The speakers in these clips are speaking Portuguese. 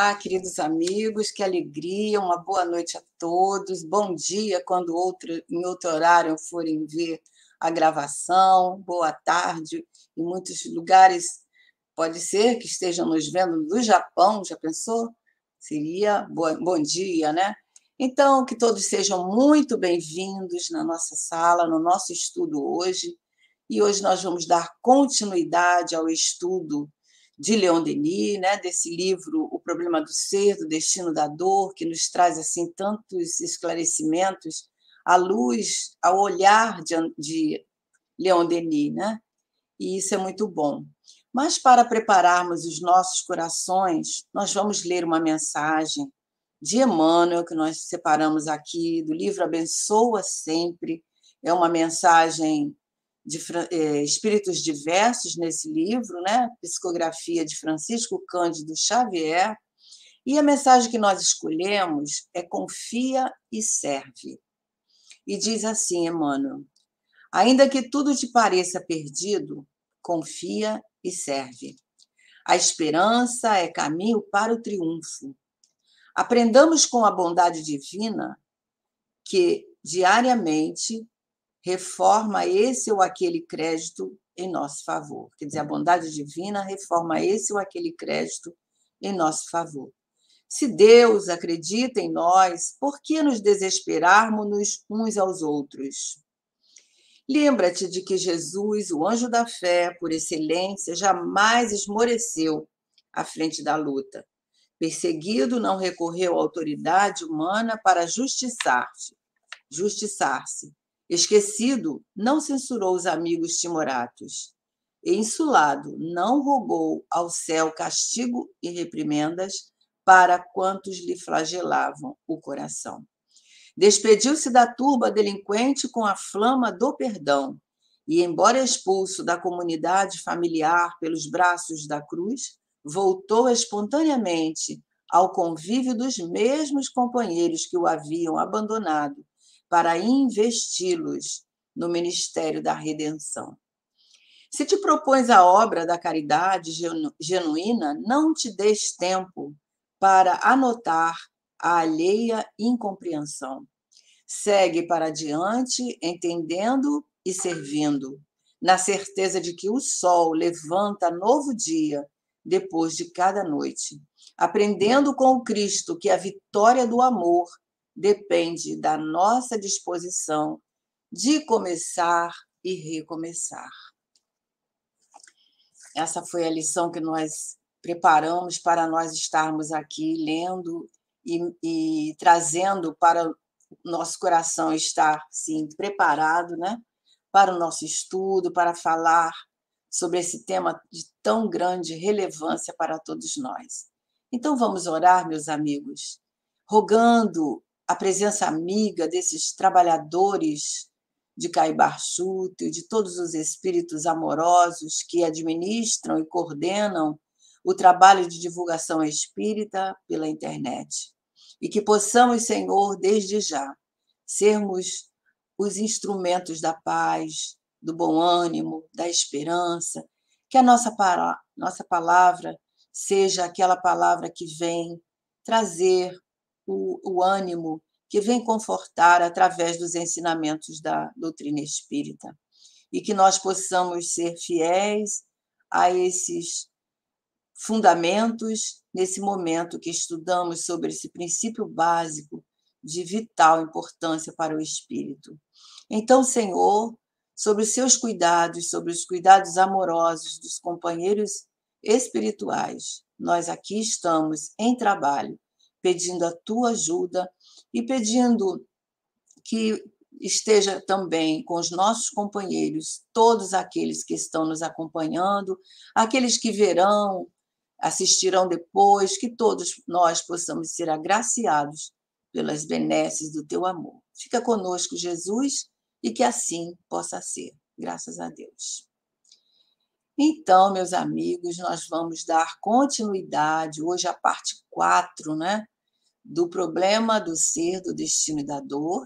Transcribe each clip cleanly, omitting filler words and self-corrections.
Olá, queridos amigos, que alegria, uma boa noite a todos. Bom dia, quando em outro horário forem ver a gravação. Boa tarde. Em muitos lugares pode ser que estejam nos vendo do Japão, já pensou? Seria bom dia, né? Então, que todos sejam muito bem-vindos na nossa sala, no nosso estudo hoje. E hoje nós vamos dar continuidade ao estudo de Leon Denis, né, desse livro O Problema do Ser, do Destino da Dor, que nos traz assim tantos esclarecimentos à luz, ao olhar de Leon Denis, né? E isso é muito bom. Mas para prepararmos os nossos corações, nós vamos ler uma mensagem de Emmanuel, que nós separamos aqui, do livro Abençoa Sempre. É uma mensagem de espíritos diversos nesse livro, né? Psicografia de Francisco Cândido Xavier. E a mensagem que nós escolhemos é Confia e Serve. E diz assim, Emmanuel: ainda que tudo te pareça perdido, confia e serve. A esperança é caminho para o triunfo. Aprendamos com a bondade divina que, diariamente, reforma esse ou aquele crédito em nosso favor. Quer dizer, a bondade divina reforma esse ou aquele crédito em nosso favor. Se Deus acredita em nós, por que nos desesperarmos uns aos outros? Lembra-te de que Jesus, o anjo da fé, por excelência, jamais esmoreceu à frente da luta. Perseguido, não recorreu à autoridade humana para justiçar-se. Esquecido, não censurou os amigos timoratos. E insulado, não rogou ao céu castigo e reprimendas para quantos lhe flagelavam o coração. Despediu-se da turba delinquente com a flama do perdão e, embora expulso da comunidade familiar pelos braços da cruz, voltou espontaneamente ao convívio dos mesmos companheiros que o haviam abandonado para investi-los no ministério da redenção. Se te propões a obra da caridade genuína, não te des tempo para anotar a alheia incompreensão. Segue para adiante, entendendo e servindo, na certeza de que o sol levanta novo dia depois de cada noite, aprendendo com o Cristo que a vitória do amor depende da nossa disposição de começar e recomeçar. Essa foi a lição que nós preparamos para nós estarmos aqui lendo e trazendo para o nosso coração estar, sim, preparado, né, para o nosso estudo, para falar sobre esse tema de tão grande relevância para todos nós. Então vamos orar, meus amigos, rogando a presença amiga desses trabalhadores de Caibar Chuto e de todos os espíritos amorosos que administram e coordenam o trabalho de divulgação espírita pela internet. E que possamos, Senhor, desde já, sermos os instrumentos da paz, do bom ânimo, da esperança, que a nossa palavra seja aquela palavra que vem trazer o ânimo, que vem confortar através dos ensinamentos da doutrina espírita. E que nós possamos ser fiéis a esses fundamentos nesse momento que estudamos sobre esse princípio básico de vital importância para o espírito. Então, Senhor, sobre os seus cuidados, sobre os cuidados amorosos dos companheiros espirituais, nós aqui estamos em trabalho, pedindo a tua ajuda e pedindo que esteja também com os nossos companheiros, todos aqueles que estão nos acompanhando, aqueles que verão, assistirão depois, que todos nós possamos ser agraciados pelas benesses do teu amor. Fica conosco, Jesus, e que assim possa ser, graças a Deus. Então, meus amigos, nós vamos dar continuidade hoje à parte 4, né, do problema do ser, do destino e da dor,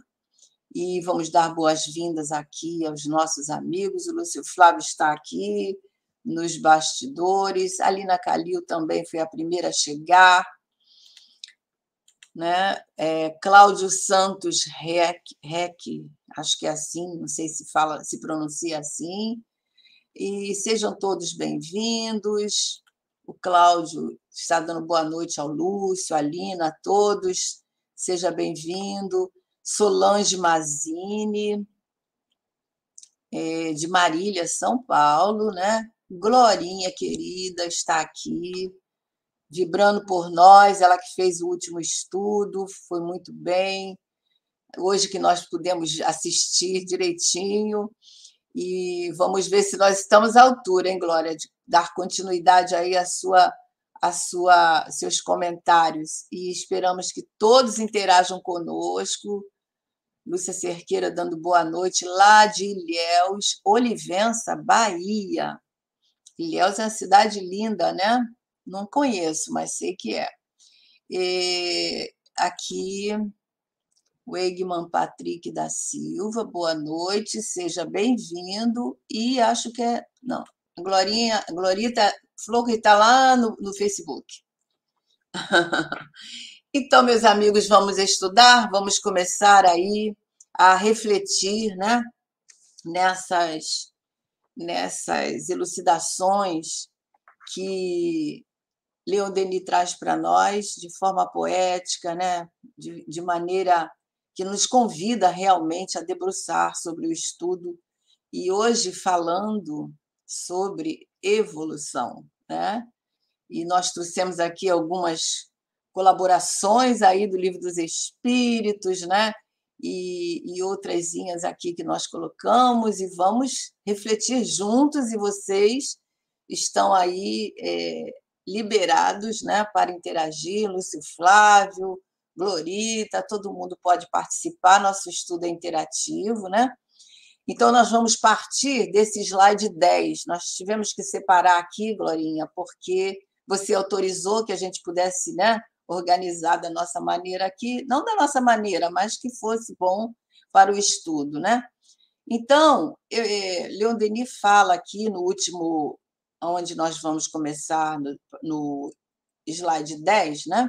e vamos dar boas-vindas aqui aos nossos amigos. O Lúcio Flávio está aqui nos bastidores, a Lina Calil também foi a primeira a chegar, né? Cláudio Santos Rec, acho que é assim, não sei se pronuncia assim. E sejam todos bem-vindos. O Cláudio está dando boa noite ao Lúcio, à Lina, a todos. Seja bem-vindo. Solange Mazini, de Marília, São Paulo, né? Glorinha, querida, está aqui, vibrando por nós, ela que fez o último estudo, foi muito bem. Hoje que nós pudemos assistir direitinho, e vamos ver se nós estamos à altura, hein, Glória, de dar continuidade aí seus comentários. E esperamos que todos interajam conosco. Lúcia Cerqueira dando boa noite, lá de Ilhéus, Olivença, Bahia. Ilhéus é uma cidade linda, né? Não conheço, mas sei que é. E aqui, o Egman Patrick da Silva, boa noite, seja bem-vindo. E acho que é. Não, Glorita Flor, que está lá no Facebook. Então, meus amigos, vamos estudar, vamos começar aí a refletir, né, nessas elucidações que Leon Denis traz para nós de forma poética, né, de maneira que nos convida realmente a debruçar sobre o estudo, e hoje falando sobre evolução, né? E nós trouxemos aqui algumas colaborações aí do Livro dos Espíritos, né? E outrasinhas aqui que nós colocamos, e vamos refletir juntos, e vocês estão aí liberados, né, para interagir, Lúcio Flávio, Glorita, todo mundo pode participar, nosso estudo é interativo, né? Então, nós vamos partir desse slide 10. Nós tivemos que separar aqui, Glorinha, porque você autorizou que a gente pudesse, né, organizar da nossa maneira aqui, não da nossa maneira, mas que fosse bom para o estudo, né? Então, Leon Denis fala aqui no último, onde nós vamos começar, no slide 10, né?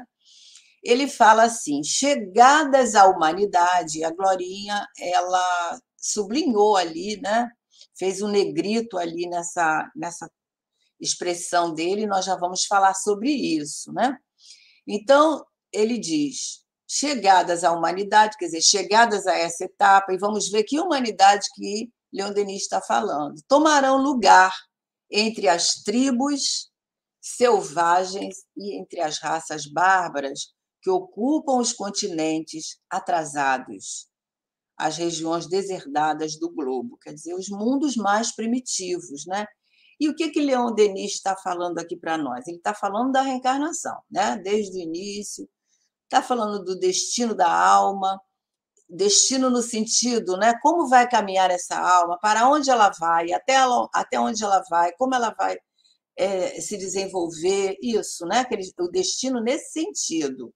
Ele fala assim: chegadas à humanidade, a Glorinha, ela sublinhou ali, né? Fez um negrito ali nessa expressão dele, e nós já vamos falar sobre isso, né? Então, ele diz: chegadas à humanidade, quer dizer, chegadas a essa etapa, e vamos ver que humanidade que Leon Denis está falando, tomarão lugar entre as tribos selvagens e entre as raças bárbaras que ocupam os continentes atrasados, as regiões deserdadas do globo, quer dizer, os mundos mais primitivos, né? E o que Leon Denis está falando aqui para nós? Ele está falando da reencarnação, né? Desde o início, está falando do destino da alma, destino no sentido, né? Como vai caminhar essa alma, para onde ela vai, até onde ela vai, como ela vai se desenvolver, isso, né? O destino nesse sentido.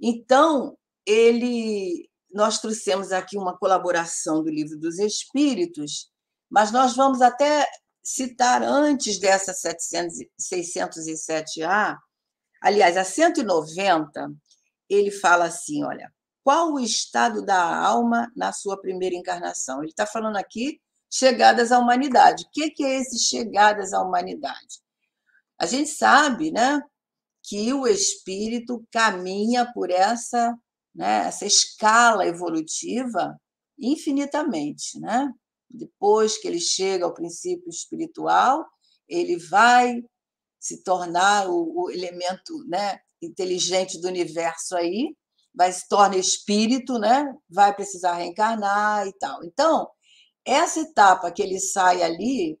Então, nós trouxemos aqui uma colaboração do Livro dos Espíritos, mas nós vamos até citar antes dessa 607A, aliás, a 190, ele fala assim, olha, qual o estado da alma na sua primeira encarnação? Ele está falando aqui chegadas à humanidade. O que é esse chegadas à humanidade? A gente sabe, né, que o espírito caminha por essa escala evolutiva infinitamente, né? Depois que ele chega ao princípio espiritual, ele vai se tornar o elemento, né, inteligente do universo aí, se torna espírito, né? Vai precisar reencarnar e tal. Então, essa etapa que ele sai ali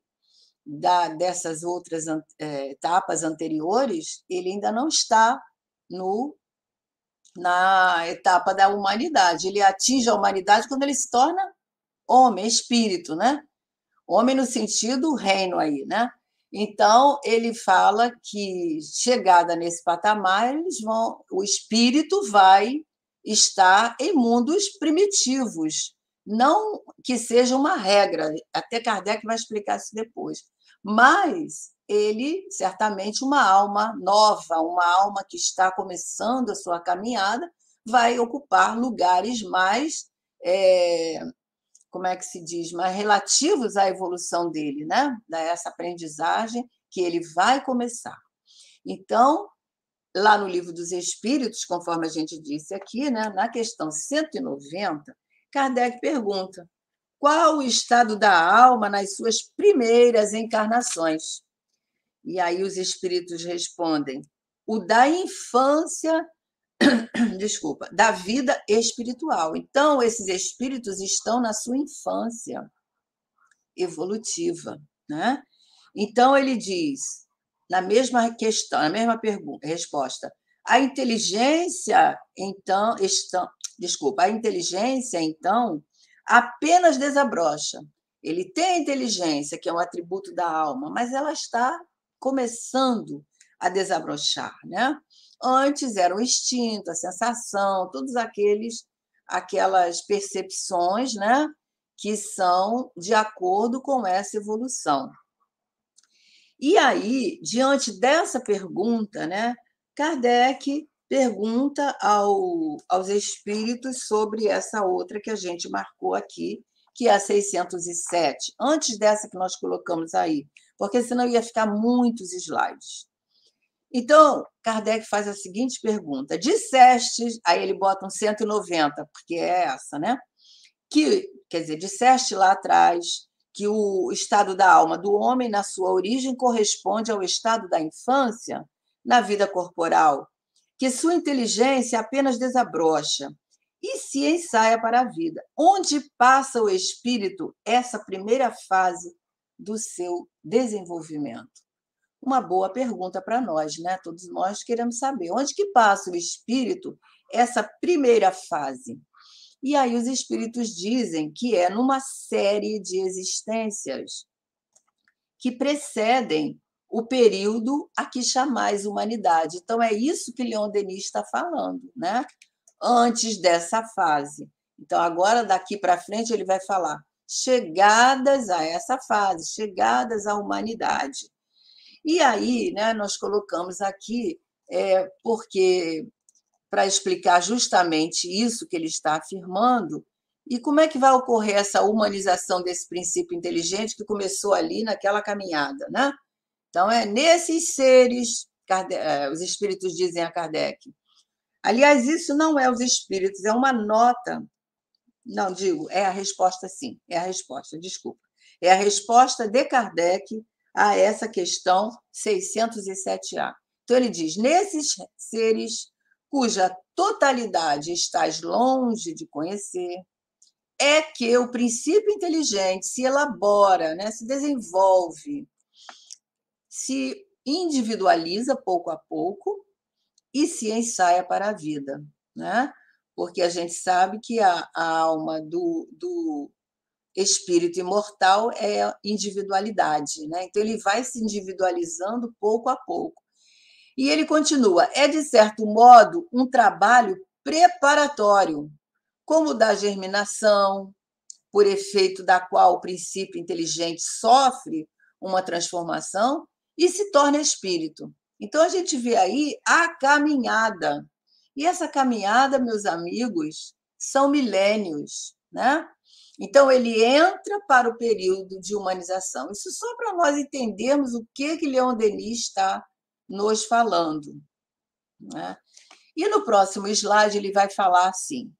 dessas outras etapas anteriores, ele ainda não está na etapa da humanidade. Ele atinge a humanidade quando ele se torna homem, espírito, né? Homem no sentido reino aí, né? Então, ele fala que, chegada nesse patamar, o espírito vai estar em mundos primitivos, não que seja uma regra, até Kardec vai explicar isso depois, mas ele, certamente, uma alma nova, uma alma que está começando a sua caminhada, vai ocupar lugares mais, como é que se diz, mais relativos à evolução dele, né? Dessa aprendizagem que ele vai começar. Então, lá no Livro dos Espíritos, conforme a gente disse aqui, né, na questão 190, Kardec pergunta: qual o estado da alma nas suas primeiras encarnações? E aí os espíritos respondem: o da infância, desculpa, da vida espiritual. Então, esses espíritos estão na sua infância evolutiva, né? Então ele diz, na mesma questão, na mesma pergunta, resposta, a inteligência a inteligência então apenas desabrocha. Ele tem a inteligência, que é um atributo da alma, mas ela está começando a desabrochar, né? Antes era o instinto, a sensação, todos aquelas percepções, né, que são de acordo com essa evolução. E aí, diante dessa pergunta, né, Kardec pergunta aos espíritos sobre essa outra que a gente marcou aqui, que é a 607, antes dessa que nós colocamos aí, porque senão ia ficar muitos slides. Então, Kardec faz a seguinte pergunta: disseste, aí ele bota um 190, porque é essa, né? Quer dizer, disseste lá atrás que o estado da alma do homem, na sua origem, corresponde ao estado da infância na vida corporal, que sua inteligência apenas desabrocha e se ensaia para a vida. Onde passa o espírito essa primeira fase do seu desenvolvimento? Uma boa pergunta para nós, né? Todos nós queremos saber onde que passa o espírito essa primeira fase. E aí os espíritos dizem que é numa série de existências que precedem o período a que chamais humanidade. Então, é isso que Leon Denis está falando, né? Antes dessa fase. Então, agora, daqui para frente, ele vai falar chegadas a essa fase, chegadas à humanidade. E aí, né, nós colocamos aqui, porque para explicar justamente isso que ele está afirmando, e como é que vai ocorrer essa humanização desse princípio inteligente que começou ali naquela caminhada, né? Então, é nesses seres, os espíritos dizem a Kardec. Aliás, isso não é os espíritos, é uma nota. Não, digo, é a resposta, sim, é a resposta, desculpa. É a resposta de Kardec a essa questão 607A. Então, ele diz: nesses seres cuja totalidade estás longe de conhecer, é que o princípio inteligente se elabora, né, se desenvolve, se individualiza pouco a pouco e se ensaia para a vida, né? Porque a gente sabe que a alma do espírito imortal é individualidade, né? Então ele vai se individualizando pouco a pouco. E ele continua: é, de certo modo, um trabalho preparatório, como o da germinação, por efeito da qual o princípio inteligente sofre uma transformação e se torna espírito. Então, a gente vê aí a caminhada. E essa caminhada, meus amigos, são milênios, né? Então, ele entra para o período de humanização. Isso só para nós entendermos o que Leon Denis está nos falando, né? E no próximo slide ele vai falar assim: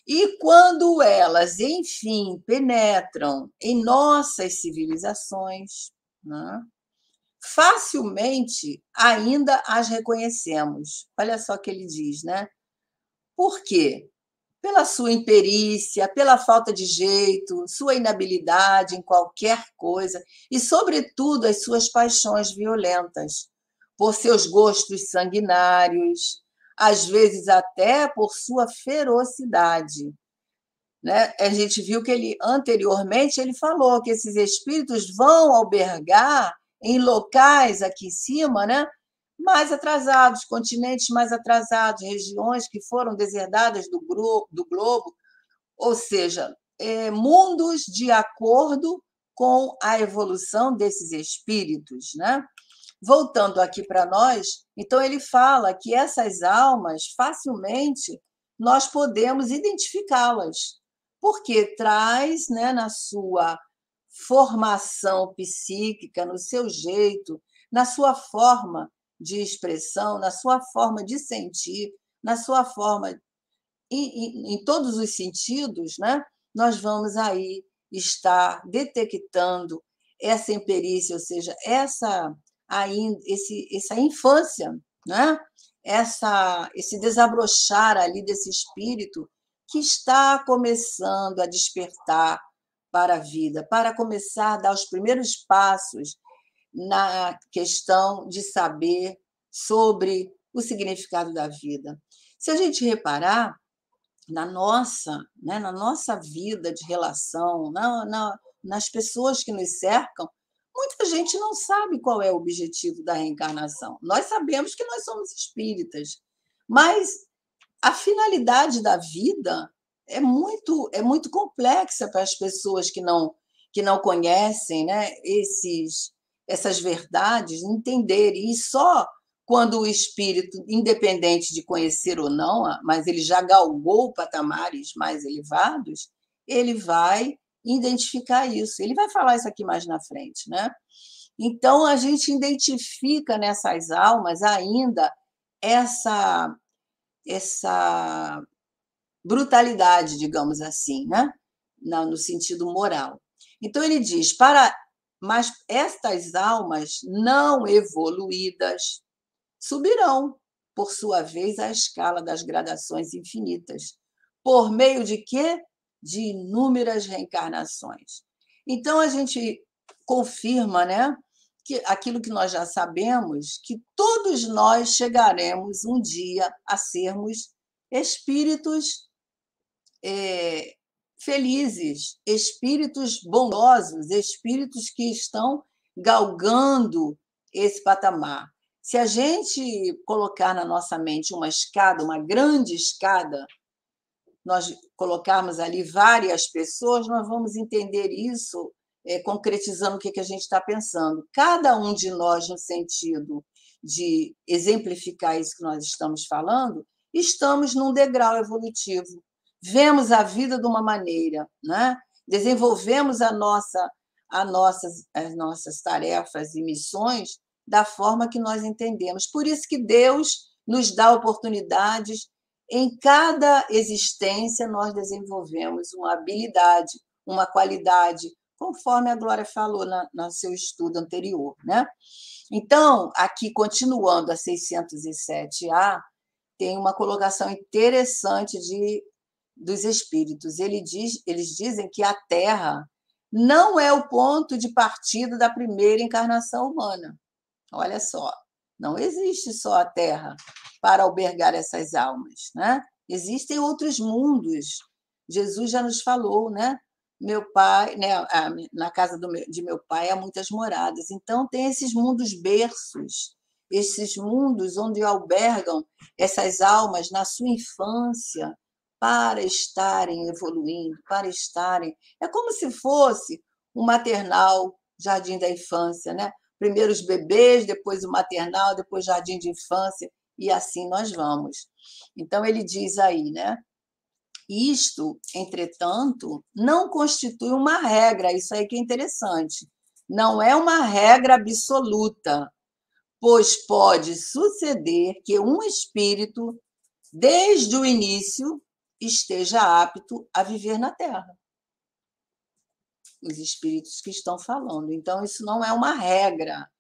e quando elas, enfim, penetram em nossas civilizações, né, facilmente ainda as reconhecemos. Olha só o que ele diz, né? Por quê? Pela sua imperícia, pela falta de jeito, sua inabilidade em qualquer coisa e, sobretudo, as suas paixões violentas, por seus gostos sanguinários, às vezes até por sua ferocidade, né? A gente viu que ele anteriormente ele falou que esses espíritos vão albergar em locais aqui em cima, né, mais atrasados, continentes mais atrasados, regiões que foram deserdadas do globo, ou seja, mundos de acordo com a evolução desses espíritos, né? Voltando aqui para nós, então ele fala que essas almas facilmente nós podemos identificá-las, porque traz, né, na sua formação psíquica, no seu jeito, na sua forma de expressão, na sua forma de sentir, na sua forma, em todos os sentidos, né? Nós vamos aí estar detectando essa imperícia, ou seja, essa infância, né? Esse desabrochar ali desse espírito que está começando a despertar para a vida, para começar a dar os primeiros passos na questão de saber sobre o significado da vida. Se a gente reparar, na nossa vida de relação, nas pessoas que nos cercam, muita gente não sabe qual é o objetivo da reencarnação. Nós sabemos que nós somos espíritas, mas a finalidade da vida é muito complexa para as pessoas que não conhecem, né, essas verdades, entenderem. E só quando o espírito, independente de conhecer ou não, mas ele já galgou patamares mais elevados, ele vai identificar isso. Ele vai falar isso aqui mais na frente, né? Então, a gente identifica nessas almas ainda essa brutalidade, digamos assim, né? No sentido moral. Então, ele diz: mas estas almas não evoluídas subirão, por sua vez, à escala das gradações infinitas. Por meio de quê? De inúmeras reencarnações. Então, a gente confirma, né, que aquilo que nós já sabemos, que todos nós chegaremos um dia a sermos espíritos felizes, espíritos bondosos, espíritos que estão galgando esse patamar. Se a gente colocar na nossa mente uma escada, uma grande escada, nós colocarmos ali várias pessoas, nós vamos entender isso concretizando o que a gente está pensando. Cada um de nós, no sentido de exemplificar isso que nós estamos falando, estamos num degrau evolutivo. Vemos a vida de uma maneira, né? Desenvolvemos as nossas tarefas e missões da forma que nós entendemos. Por isso que Deus nos dá oportunidades. Em cada existência, nós desenvolvemos uma habilidade, uma qualidade, conforme a Glória falou no seu estudo anterior, né? Então, aqui, continuando a 607A, tem uma colocação interessante dos espíritos. Eles dizem que a Terra não é o ponto de partida da primeira encarnação humana. Olha só, não existe só a Terra para albergar essas almas, né? Existem outros mundos. Jesus já nos falou, né? Meu pai, né? Na casa de meu pai há muitas moradas. Então, tem esses mundos berços, esses mundos onde albergam essas almas na sua infância para estarem evoluindo, para estarem. É como se fosse um maternal, jardim da infância, né? Primeiro os bebês, depois o maternal, depois jardim de infância, e assim nós vamos. Então, ele diz aí, né? Isto, entretanto, não constitui uma regra, isso aí que é interessante. Não é uma regra absoluta, pois pode suceder que um espírito, desde o início, esteja apto a viver na Terra. Os espíritos que estão falando. Então, isso não é uma regra.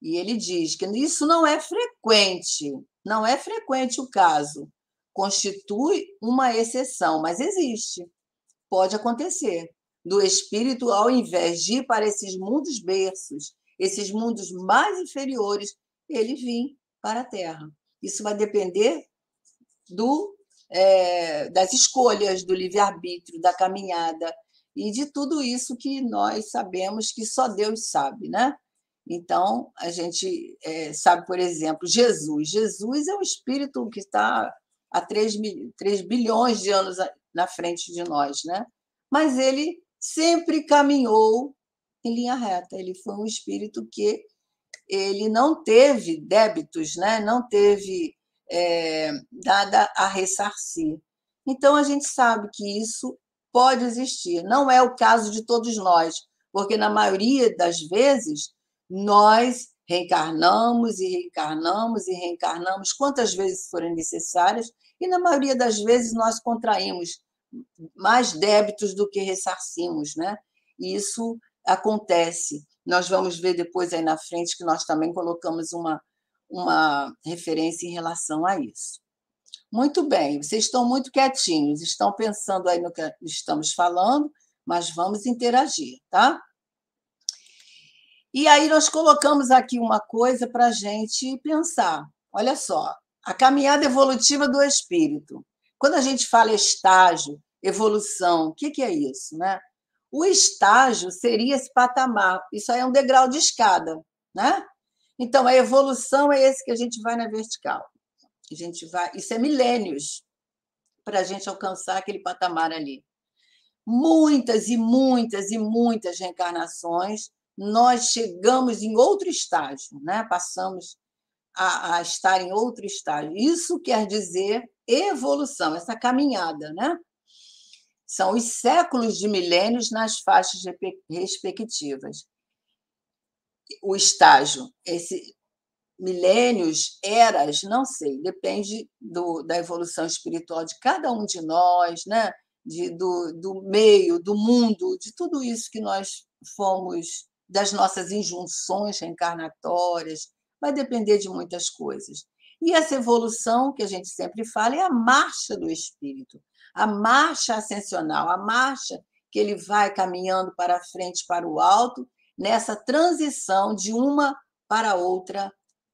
E ele diz que isso não é frequente o caso. Constitui uma exceção, mas existe. Pode acontecer. Do espírito, ao invés de ir para esses mundos berços, esses mundos mais inferiores, ele vir para a Terra. Isso vai depender das escolhas, do livre-arbítrio, da caminhada e de tudo isso que nós sabemos que só Deus sabe, né? Então, a gente sabe, por exemplo, Jesus. Jesus é um espírito que está há 3 bilhões de anos na frente de nós, né? Mas ele sempre caminhou em linha reta. Ele foi um espírito que ele não teve débitos, né? Não teve nada a ressarcir. Então, a gente sabe que isso pode existir. Não é o caso de todos nós, porque, na maioria das vezes, nós reencarnamos e reencarnamos e reencarnamos quantas vezes forem necessárias, e, na maioria das vezes, nós contraímos mais débitos do que ressarcimos, né? E isso acontece. Nós vamos ver depois aí na frente que nós também colocamos uma referência em relação a isso. Muito bem, vocês estão muito quietinhos, estão pensando aí no que estamos falando, mas vamos interagir, tá? E aí nós colocamos aqui uma coisa para a gente pensar. Olha só, a caminhada evolutiva do espírito. Quando a gente fala estágio, evolução, o que é isso, né? O estágio seria esse patamar, isso aí é um degrau de escada, né? Então, a evolução é esse que a gente vai na vertical. A gente vai, isso é milênios para a gente alcançar aquele patamar ali. Muitas e muitas e muitas reencarnações, nós chegamos em outro estágio, né? Passamos a estar em outro estágio. Isso quer dizer evolução, essa caminhada, né? São os séculos de milênios nas faixas respectivas. O estágio, esse milênios, eras, não sei, depende da evolução espiritual de cada um de nós, né? Do meio, do mundo, de tudo isso que nós fomos, das nossas injunções reencarnatórias, vai depender de muitas coisas. E essa evolução, que a gente sempre fala, é a marcha do espírito, a marcha ascensional, a marcha que ele vai caminhando para a frente, para o alto, nessa transição de uma para outra,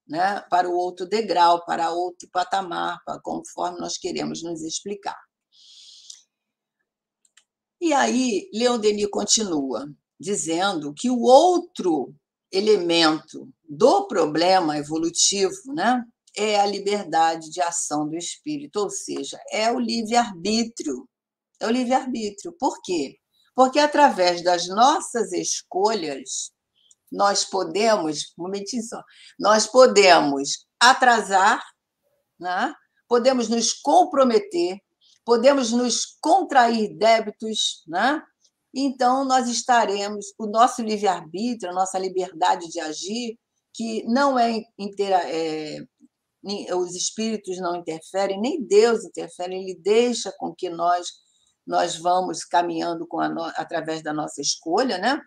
né, para o outro degrau, para outro patamar, conforme nós queremos nos explicar. E aí, Leon Denis continua dizendo que o outro elemento do problema evolutivo, né, é a liberdade de ação do espírito, ou seja, é o livre-arbítrio. É o livre-arbítrio. Por quê? Porque através das nossas escolhas, nós podemos, um momentinho só, nós podemos atrasar, né? Podemos nos comprometer, podemos nos contrair débitos, né? Então, nós estaremos, o nosso livre-arbítrio, a nossa liberdade de agir, que não é inteira, os espíritos não interferem, nem Deus interfere, ele deixa com que nós vamos caminhando através da nossa escolha, né?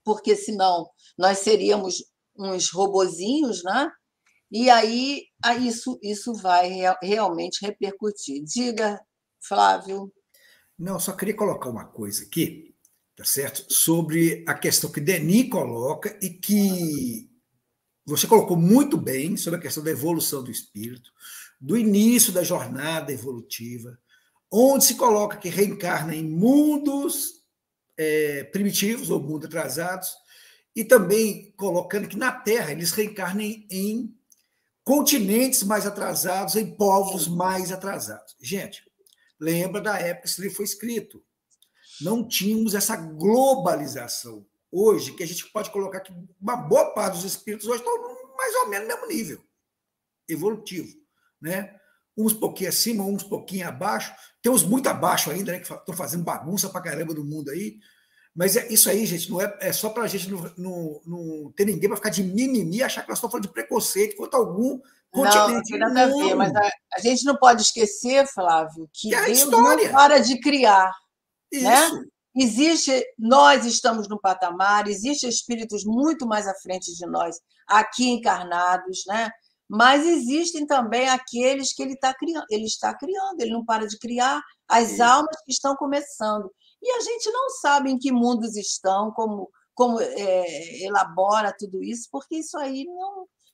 Porque senão nós seríamos uns robozinhos, né? E aí isso vai realmente repercutir. Diga, Flávio. Não, só queria colocar uma coisa aqui, tá certo? Sobre a questão que Denis coloca e que você colocou muito bem sobre a questão da evolução do espírito, do início da jornada evolutiva, onde se coloca que reencarna em mundos primitivos ou mundos atrasados, e também colocando que na Terra eles reencarnem em continentes mais atrasados, em povos mais atrasados. Gente, lembra da época que esse livro foi escrito. Não tínhamos essa globalização. Hoje, que a gente pode colocar que uma boa parte dos espíritos hoje estão mais ou menos no mesmo nível evolutivo, né? Uns pouquinho acima, uns pouquinho abaixo. Tem uns muito abaixo ainda, né, que estão fazendo bagunça para caramba no mundo aí. Mas isso aí, gente, não é só para a gente não ter ninguém para ficar de mimimi e achar que nós estamos falando de preconceito contra algum Não, não continente. tem nada a ver, mas a gente não pode esquecer, Flávio, Que que é a Deus não história. para de criar, né? Isso. Nós estamos no patamar, existem espíritos muito mais à frente de nós, aqui encarnados, né? Mas existem também aqueles que ele está criando, ele não para de criar as almas que estão começando. E a gente não sabe em que mundos estão, como elabora tudo isso, porque isso aí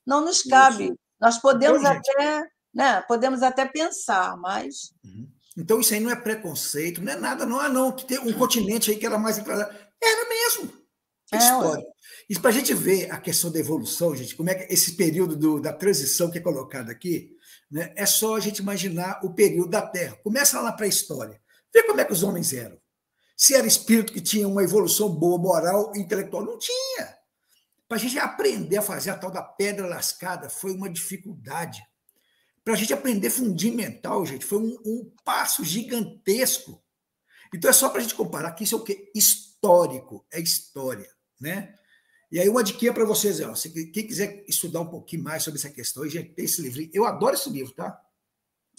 não nos cabe. Isso. Nós Então, podemos gente, até, né, podemos até pensar, mas. Então, isso aí não é preconceito, não é nada, não. Ah, não, que tem um continente aí que era mais atrasado. Era mesmo. É história. E para a gente ver a questão da evolução, gente, como é que esse período da transição que é colocado aqui, né, é só a gente imaginar o período da Terra. Começa lá na pré-história. Vê como é que os homens eram. Se era espírito que tinha uma evolução boa, moral e intelectual, não tinha. Para a gente aprender a fazer a tal da pedra lascada foi uma dificuldade. para a gente aprender fundamental, gente, foi um passo gigantesco. Então, é só para a gente comparar que isso é o quê? Histórico, é história, né? E aí, uma dica para vocês, ó, quem quiser estudar um pouquinho mais sobre essa questão, gente, tem esse livro. Eu adoro esse livro, tá?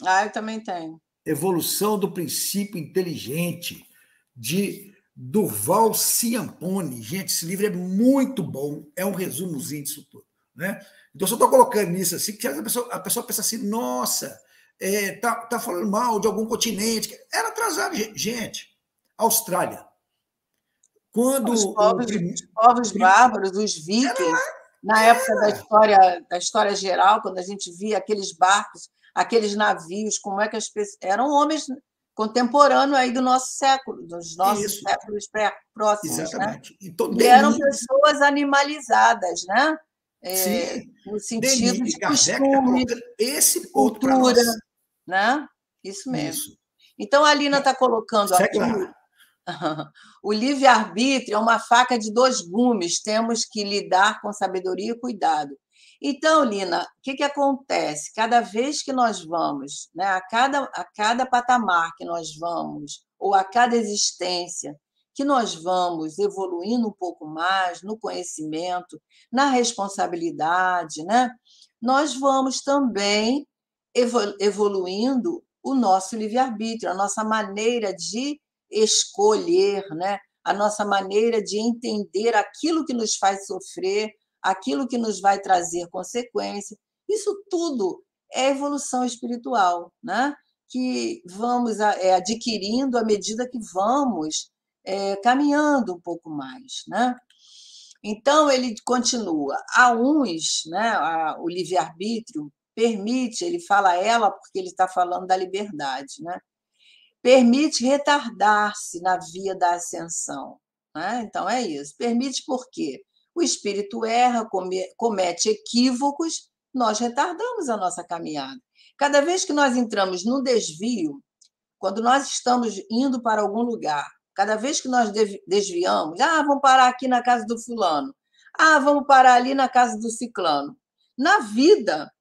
Ah, eu também tenho. Evolução do Princípio Inteligente, de Durval Ciampone. Gente, esse livro é muito bom, é um resumozinho disso tudo, né? Então, só estou colocando isso assim, que a pessoa pensa assim, nossa, tá falando mal de algum continente. Era atrasado, gente. Austrália. Quando Os povos bárbaros, os vikings, na época da história geral, quando a gente via aqueles barcos, aqueles navios, como é que as pessoas eram homens contemporâneos aí do nosso século, dos nossos isso, séculos próximos, né? exatamente. Então, E eram Denis, pessoas animalizadas, né? sim, No sentido Denis e de Kardec está costumes, colocando esse de ponto para cultura, nós. né? Isso mesmo. Isso. Então, a Lina está colocando Segue aqui lá. o livre-arbítrio é uma faca de dois gumes, temos que lidar com sabedoria e cuidado. Então, Lina, o que acontece? Cada vez que nós vamos, né, a cada patamar que nós vamos, ou a cada existência que nós vamos evoluindo um pouco mais no conhecimento, na responsabilidade, né, nós vamos também evoluindo o nosso livre-arbítrio, a nossa maneira de escolher, né? A nossa maneira de entender aquilo que nos faz sofrer, aquilo que nos vai trazer consequência. Isso tudo é evolução espiritual, né? Que vamos adquirindo à medida que vamos caminhando um pouco mais, né? Então, ele continua. Há uns, né, o livre-arbítrio permite, ele fala ela porque ele está falando da liberdade, né? Permite retardar-se na via da ascensão. Né? Então, é isso. Permite por quê? O espírito erra, comete equívocos, nós retardamos a nossa caminhada. Cada vez que nós entramos num desvio, quando nós estamos indo para algum lugar, cada vez que nós desviamos, vamos parar aqui na casa do fulano, vamos parar ali na casa do ciclano. Na vida,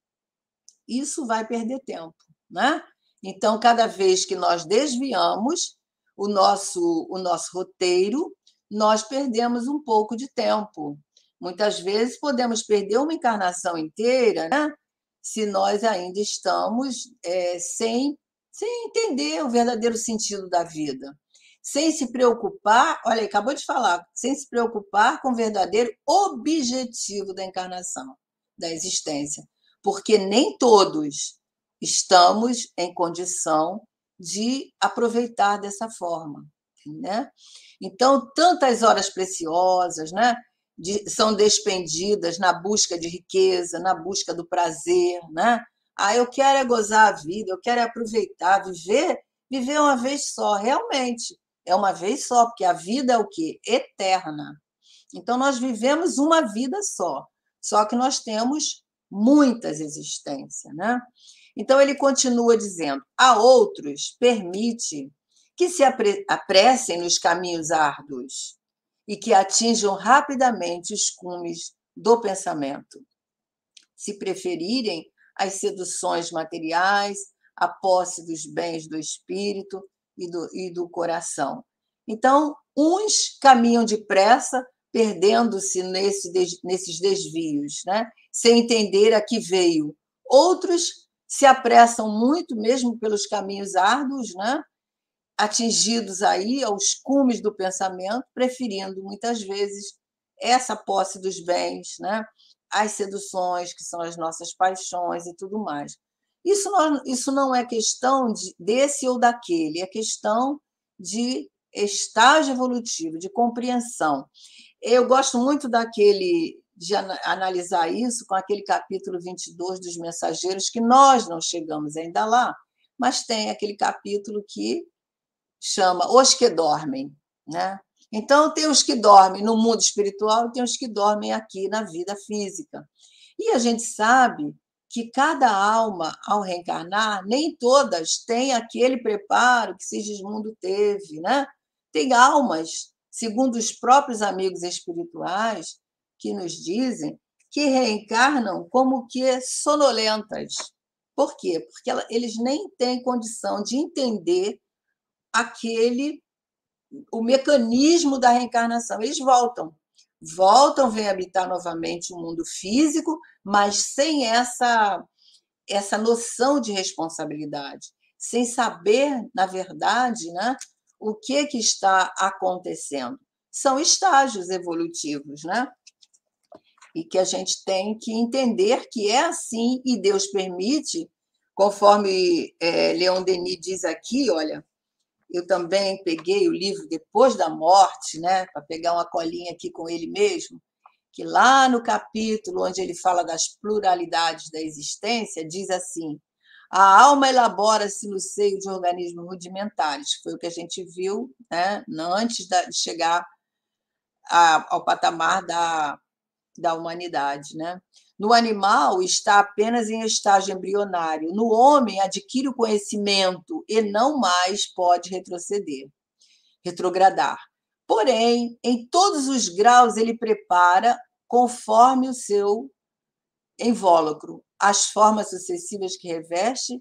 isso vai perder tempo, né? Então, cada vez que nós desviamos o nosso roteiro, nós perdemos um pouco de tempo. Muitas vezes podemos perder uma encarnação inteira, né? Se nós ainda estamos sem entender o verdadeiro sentido da vida, sem se preocupar, olha, acabou de falar, sem se preocupar com o verdadeiro objetivo da encarnação, da existência, porque nem todos estamos em condição de aproveitar dessa forma, né? Então, tantas horas preciosas, né, são despendidas na busca de riqueza, na busca do prazer, né? Eu quero é gozar a vida, eu quero é aproveitar, viver uma vez só, realmente, é uma vez só, porque a vida é o quê? Eterna. Então, nós vivemos uma vida só que nós temos muitas existências, né? Então, ele continua dizendo: a outros permite que se apressem nos caminhos árduos e que atinjam rapidamente os cumes do pensamento, se preferirem as seduções materiais, a posse dos bens do espírito e do coração. Então, uns caminham depressa, perdendo-se nesses desvios, né? Sem entender a que veio. Outros se apressam muito, mesmo pelos caminhos árduos, né? Atingidos aí aos cumes do pensamento, preferindo muitas vezes essa posse dos bens, né? As seduções, que são as nossas paixões e tudo mais. Isso não é questão desse ou daquele, é questão de estágio evolutivo, de compreensão. Eu gosto muito de analisar isso com aquele capítulo 22 dos Mensageiros, que nós não chegamos ainda lá, mas tem aquele capítulo que chama Os que Dormem, né? Então, tem os que dormem no mundo espiritual e tem os que dormem aqui na vida física. E a gente sabe que cada alma, ao reencarnar, nem todas têm aquele preparo que Sigismundo teve, né? Tem almas, segundo os próprios amigos espirituais, que nos dizem que reencarnam como que sonolentas, Por quê? Porque eles nem têm condição de entender o mecanismo da reencarnação. Eles voltam, vêm habitar novamente o mundo físico, mas sem essa noção de responsabilidade, sem saber, na verdade, né, o que está acontecendo. São estágios evolutivos, né? E que a gente tem que entender que é assim, e Deus permite, conforme Leon Denis diz aqui, olha, eu também peguei o livro Depois da Morte, né, para pegar uma colinha aqui com ele mesmo, que lá no capítulo onde ele fala das pluralidades da existência, diz assim: a alma elabora-se no seio de organismos rudimentares, foi o que a gente viu, né, antes de chegar ao patamar da humanidade, né? No animal, está apenas em estágio embrionário. No homem, adquire o conhecimento e não mais pode retrogradar. Porém, em todos os graus, ele prepara conforme o seu invólucro. As formas sucessivas que reveste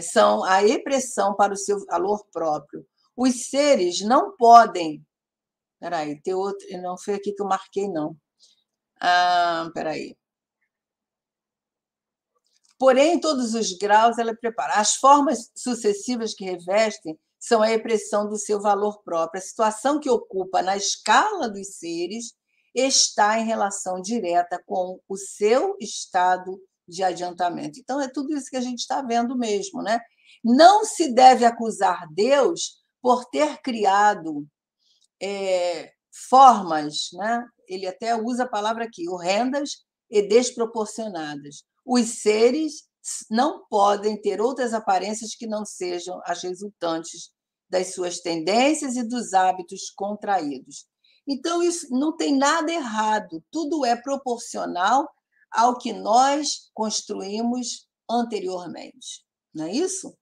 são a expressão para o seu valor próprio. Os seres não podem. Peraí, tem outro. Não foi aqui que eu marquei, não. Peraí. Porém, em todos os graus, ela prepara. As formas sucessivas que revestem são a expressão do seu valor próprio. A situação que ocupa na escala dos seres está em relação direta com o seu estado de adiantamento. Então, é tudo isso que a gente está vendo mesmo, né? Não se deve acusar Deus por ter criado formas, né? Ele até usa a palavra aqui, horrendas e desproporcionadas. Os seres não podem ter outras aparências que não sejam as resultantes das suas tendências e dos hábitos contraídos. Então, isso não tem nada errado, tudo é proporcional ao que nós construímos anteriormente, não é isso?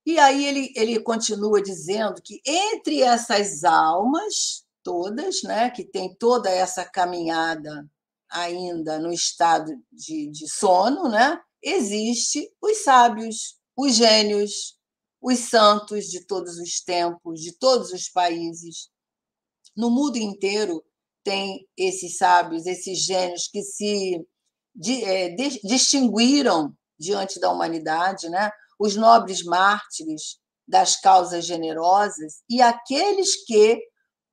E aí ele continua dizendo que entre essas almas todas, né, que tem toda essa caminhada ainda no estado de sono, né, existe os sábios, os gênios, os santos de todos os tempos, de todos os países. No mundo inteiro tem esses sábios, esses gênios que se distinguiram diante da humanidade, né? Os nobres mártires das causas generosas e aqueles que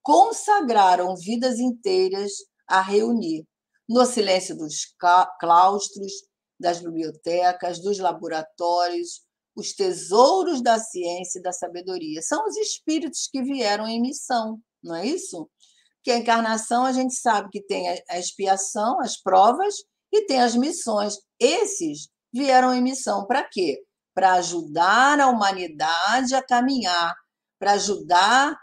consagraram vidas inteiras a reunir no silêncio dos claustros, das bibliotecas, dos laboratórios, os tesouros da ciência e da sabedoria. São os espíritos que vieram em missão, não é isso? Porque a encarnação a gente sabe que tem a expiação, as provas, e tem as missões. Esses vieram em missão para quê? Para ajudar a humanidade a caminhar, para ajudar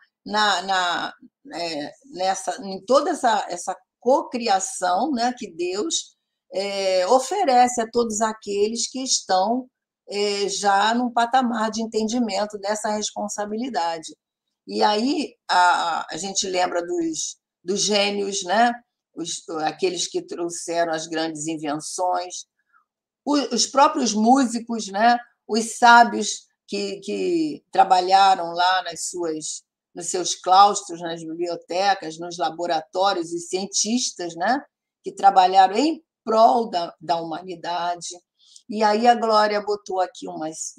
em toda essa cocriação, né, que Deus oferece a todos aqueles que estão já num patamar de entendimento dessa responsabilidade. E aí a gente lembra dos gênios, né? Aqueles que trouxeram as grandes invenções, os próprios músicos, né? Os sábios que trabalharam lá nos seus claustros, nas bibliotecas, nos laboratórios, os cientistas, né? Que trabalharam em prol da humanidade. E aí a Glória botou aqui umas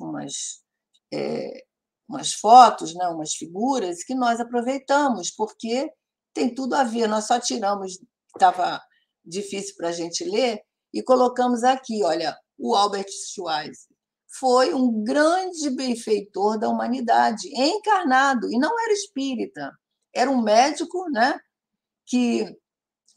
fotos, né, umas figuras que nós aproveitamos, porque tem tudo a ver. Nós só tiramos, estava difícil para a gente ler, e colocamos aqui, olha, o Albert Schweitzer foi um grande benfeitor da humanidade, encarnado, e não era espírita, era um médico, né, que,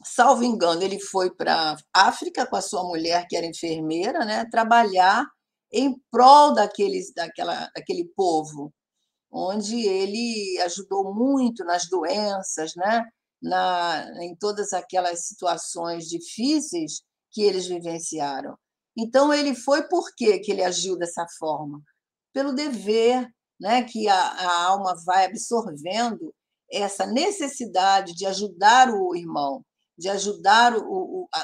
salvo engano, ele foi para a África com a sua mulher, que era enfermeira, né, trabalhar em prol daquele povo, onde ele ajudou muito nas doenças, né? Em todas aquelas situações difíceis que eles vivenciaram. Então, ele foi por quê que ele agiu dessa forma? Pelo dever, né? Que a alma vai absorvendo essa necessidade de ajudar o irmão, de ajudar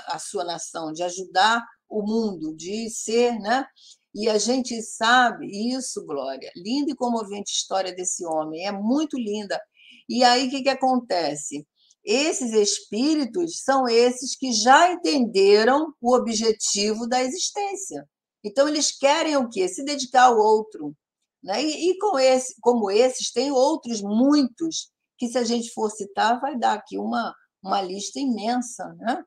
a sua nação, de ajudar o mundo, de ser, né? E a gente sabe isso, Glória, linda e comovente história desse homem, é muito linda. E aí, o que acontece? Esses espíritos são esses que já entenderam o objetivo da existência. Então, eles querem o quê? Se dedicar ao outro. Né? Como esses, tem outros muitos, que se a gente for citar, vai dar aqui uma lista imensa. Né?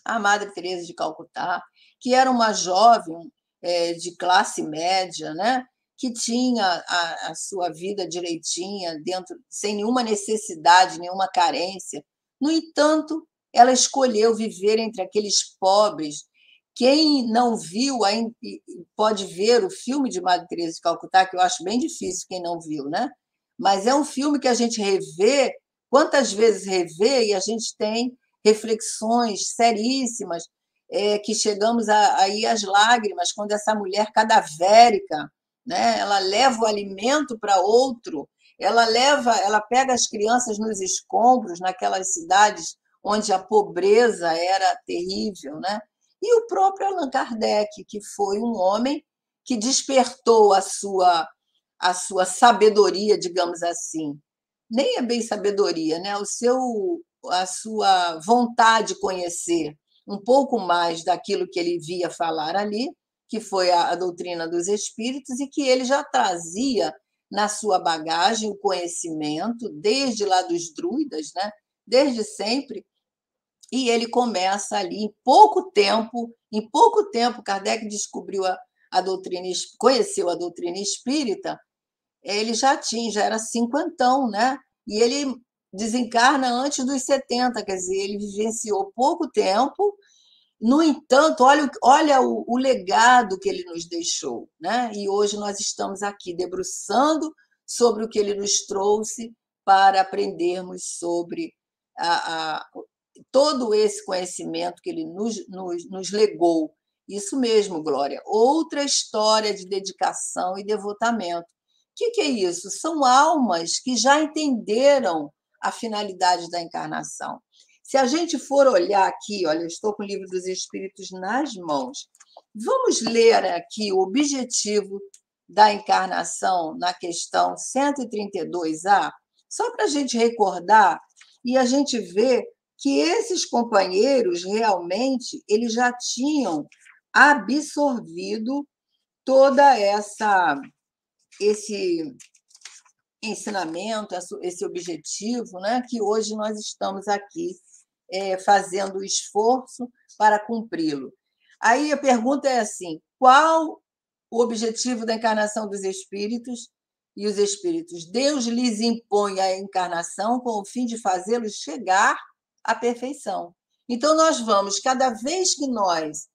A Madre Teresa de Calcutá, que era uma jovem de classe média, né? Que tinha a sua vida direitinha, dentro, sem nenhuma necessidade, nenhuma carência. No entanto, ela escolheu viver entre aqueles pobres. Quem não viu pode ver o filme de Madre Teresa de Calcutá, que eu acho bem difícil quem não viu, né? Mas é um filme que a gente revê, quantas vezes revê, e a gente tem reflexões seríssimas, que chegamos aí às lágrimas, quando essa mulher cadavérica, né, ela leva o alimento para outro, ela pega as crianças nos escombros, naquelas cidades onde a pobreza era terrível, né? E o próprio Allan Kardec, que foi um homem que despertou a sua sabedoria, digamos assim. Nem é bem sabedoria, né? A sua vontade de conhecer um pouco mais daquilo que ele via falar ali, que foi a doutrina dos espíritos, e que ele já trazia na sua bagagem o conhecimento, desde lá dos druidas, né? Desde sempre, e ele começa ali, em pouco tempo, Kardec descobriu a doutrina, conheceu a doutrina espírita, ele já era cinquentão, né? E ele desencarna antes dos 70, quer dizer, ele vivenciou pouco tempo. No entanto, olha o legado que ele nos deixou, né? E hoje nós estamos aqui debruçando sobre o que ele nos trouxe para aprendermos sobre todo esse conhecimento que ele nos legou. Isso mesmo, Glória. Outra história de dedicação e devotamento. O que é isso? São almas que já entenderam a finalidade da encarnação. Se a gente for olhar aqui, olha, eu estou com o Livro dos Espíritos nas mãos, vamos ler aqui o objetivo da encarnação na questão 132A, só para a gente recordar e a gente ver que esses companheiros realmente eles já tinham absorvido toda esse ensinamento, esse objetivo, né, que hoje nós estamos aqui fazendo o esforço para cumpri-lo. Aí a pergunta é assim: qual o objetivo da encarnação dos espíritos e os espíritos? Deus lhes impõe a encarnação com o fim de fazê-los chegar à perfeição. Então, nós vamos, cada vez que nós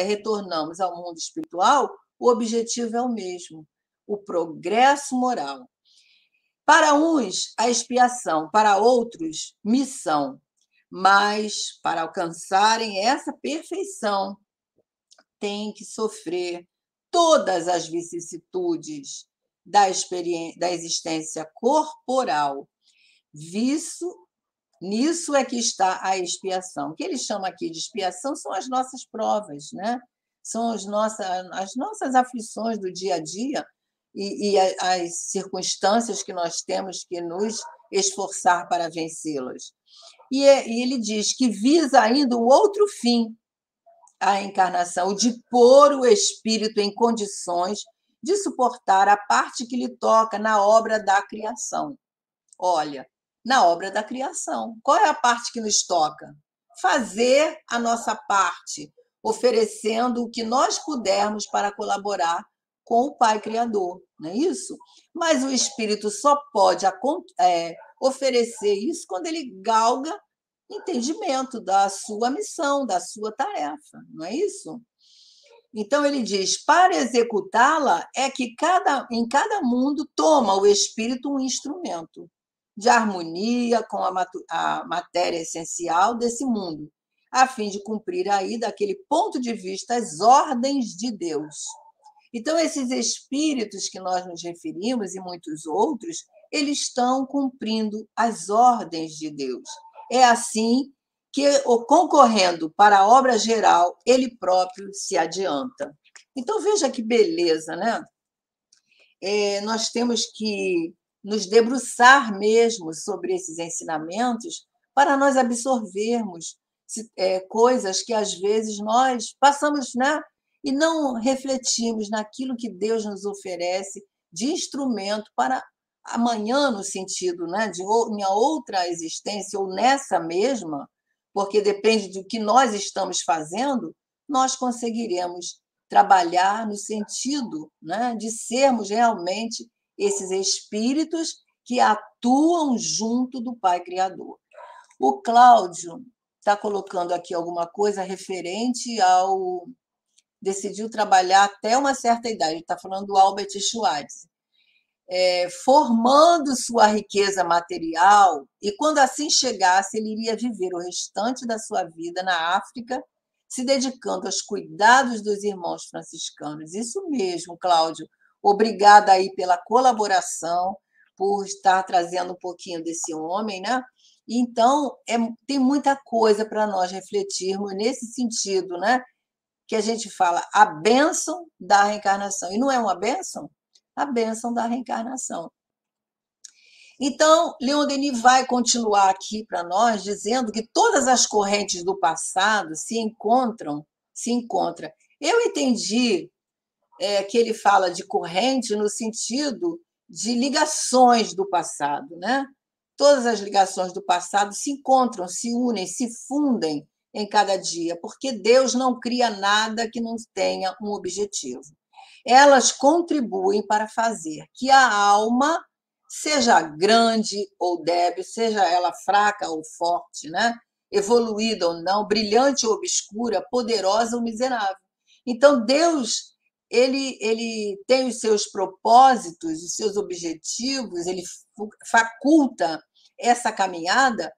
retornamos ao mundo espiritual, o objetivo é o mesmo: o progresso moral. Para uns, a expiação, para outros, missão. Mas, para alcançarem essa perfeição, têm que sofrer todas as vicissitudes da existência corporal. Nisso é que está a expiação. O que ele chama aqui de expiação são as nossas provas, né? São as nossas aflições do dia a dia e as circunstâncias que nós temos que nos esforçar para vencê-las. E ele diz que visa ainda o outro fim, a encarnação, o de pôr o espírito em condições de suportar a parte que lhe toca na obra da criação. Olha, na obra da criação, qual é a parte que nos toca? Fazer a nossa parte, oferecendo o que nós pudermos para colaborar com o Pai Criador, não é isso? Mas o espírito só pode oferecer isso quando ele galga entendimento da sua missão, da sua tarefa, não é isso? Então, ele diz, para executá-la é que em cada mundo toma o espírito um instrumento de harmonia com a matéria essencial desse mundo, a fim de cumprir aí, daquele ponto de vista, as ordens de Deus. Então, esses espíritos que nós nos referimos e muitos outros, eles estão cumprindo as ordens de Deus. É assim que, concorrendo para a obra geral, ele próprio se adianta. Então, veja que beleza, né? Nós temos que nos debruçar mesmo sobre esses ensinamentos para nós absorvermos coisas que, às vezes, nós passamos, né? E não refletimos naquilo que Deus nos oferece de instrumento para amanhã, no sentido, né, de minha outra existência, ou nessa mesma, porque depende do que nós estamos fazendo, nós conseguiremos trabalhar no sentido, né, de sermos realmente esses espíritos que atuam junto do Pai Criador. O Cláudio está colocando aqui alguma coisa referente ao... Decidiu trabalhar até uma certa idade, ele está falando do Albert Schweitzer, formando sua riqueza material, e quando assim chegasse, ele iria viver o restante da sua vida na África, se dedicando aos cuidados dos irmãos franciscanos. Isso mesmo, Cláudio. Obrigada aí pela colaboração, por estar trazendo um pouquinho desse homem, né? Então, tem muita coisa para nós refletirmos nesse sentido, né? Que a gente fala a bênção da reencarnação. E não é uma bênção? A bênção da reencarnação. Então, Leon Denis vai continuar aqui para nós, dizendo que todas as correntes do passado se encontram. Eu entendi que ele fala de corrente no sentido de ligações do passado, né? Todas as ligações do passado se encontram, se unem, se fundem em cada dia, porque Deus não cria nada que não tenha um objetivo. Elas contribuem para fazer que a alma, seja grande ou débil, seja ela fraca ou forte, né? Evoluída ou não, brilhante ou obscura, poderosa ou miserável. Então, Deus, ele tem os seus propósitos, os seus objetivos, ele faculta essa caminhada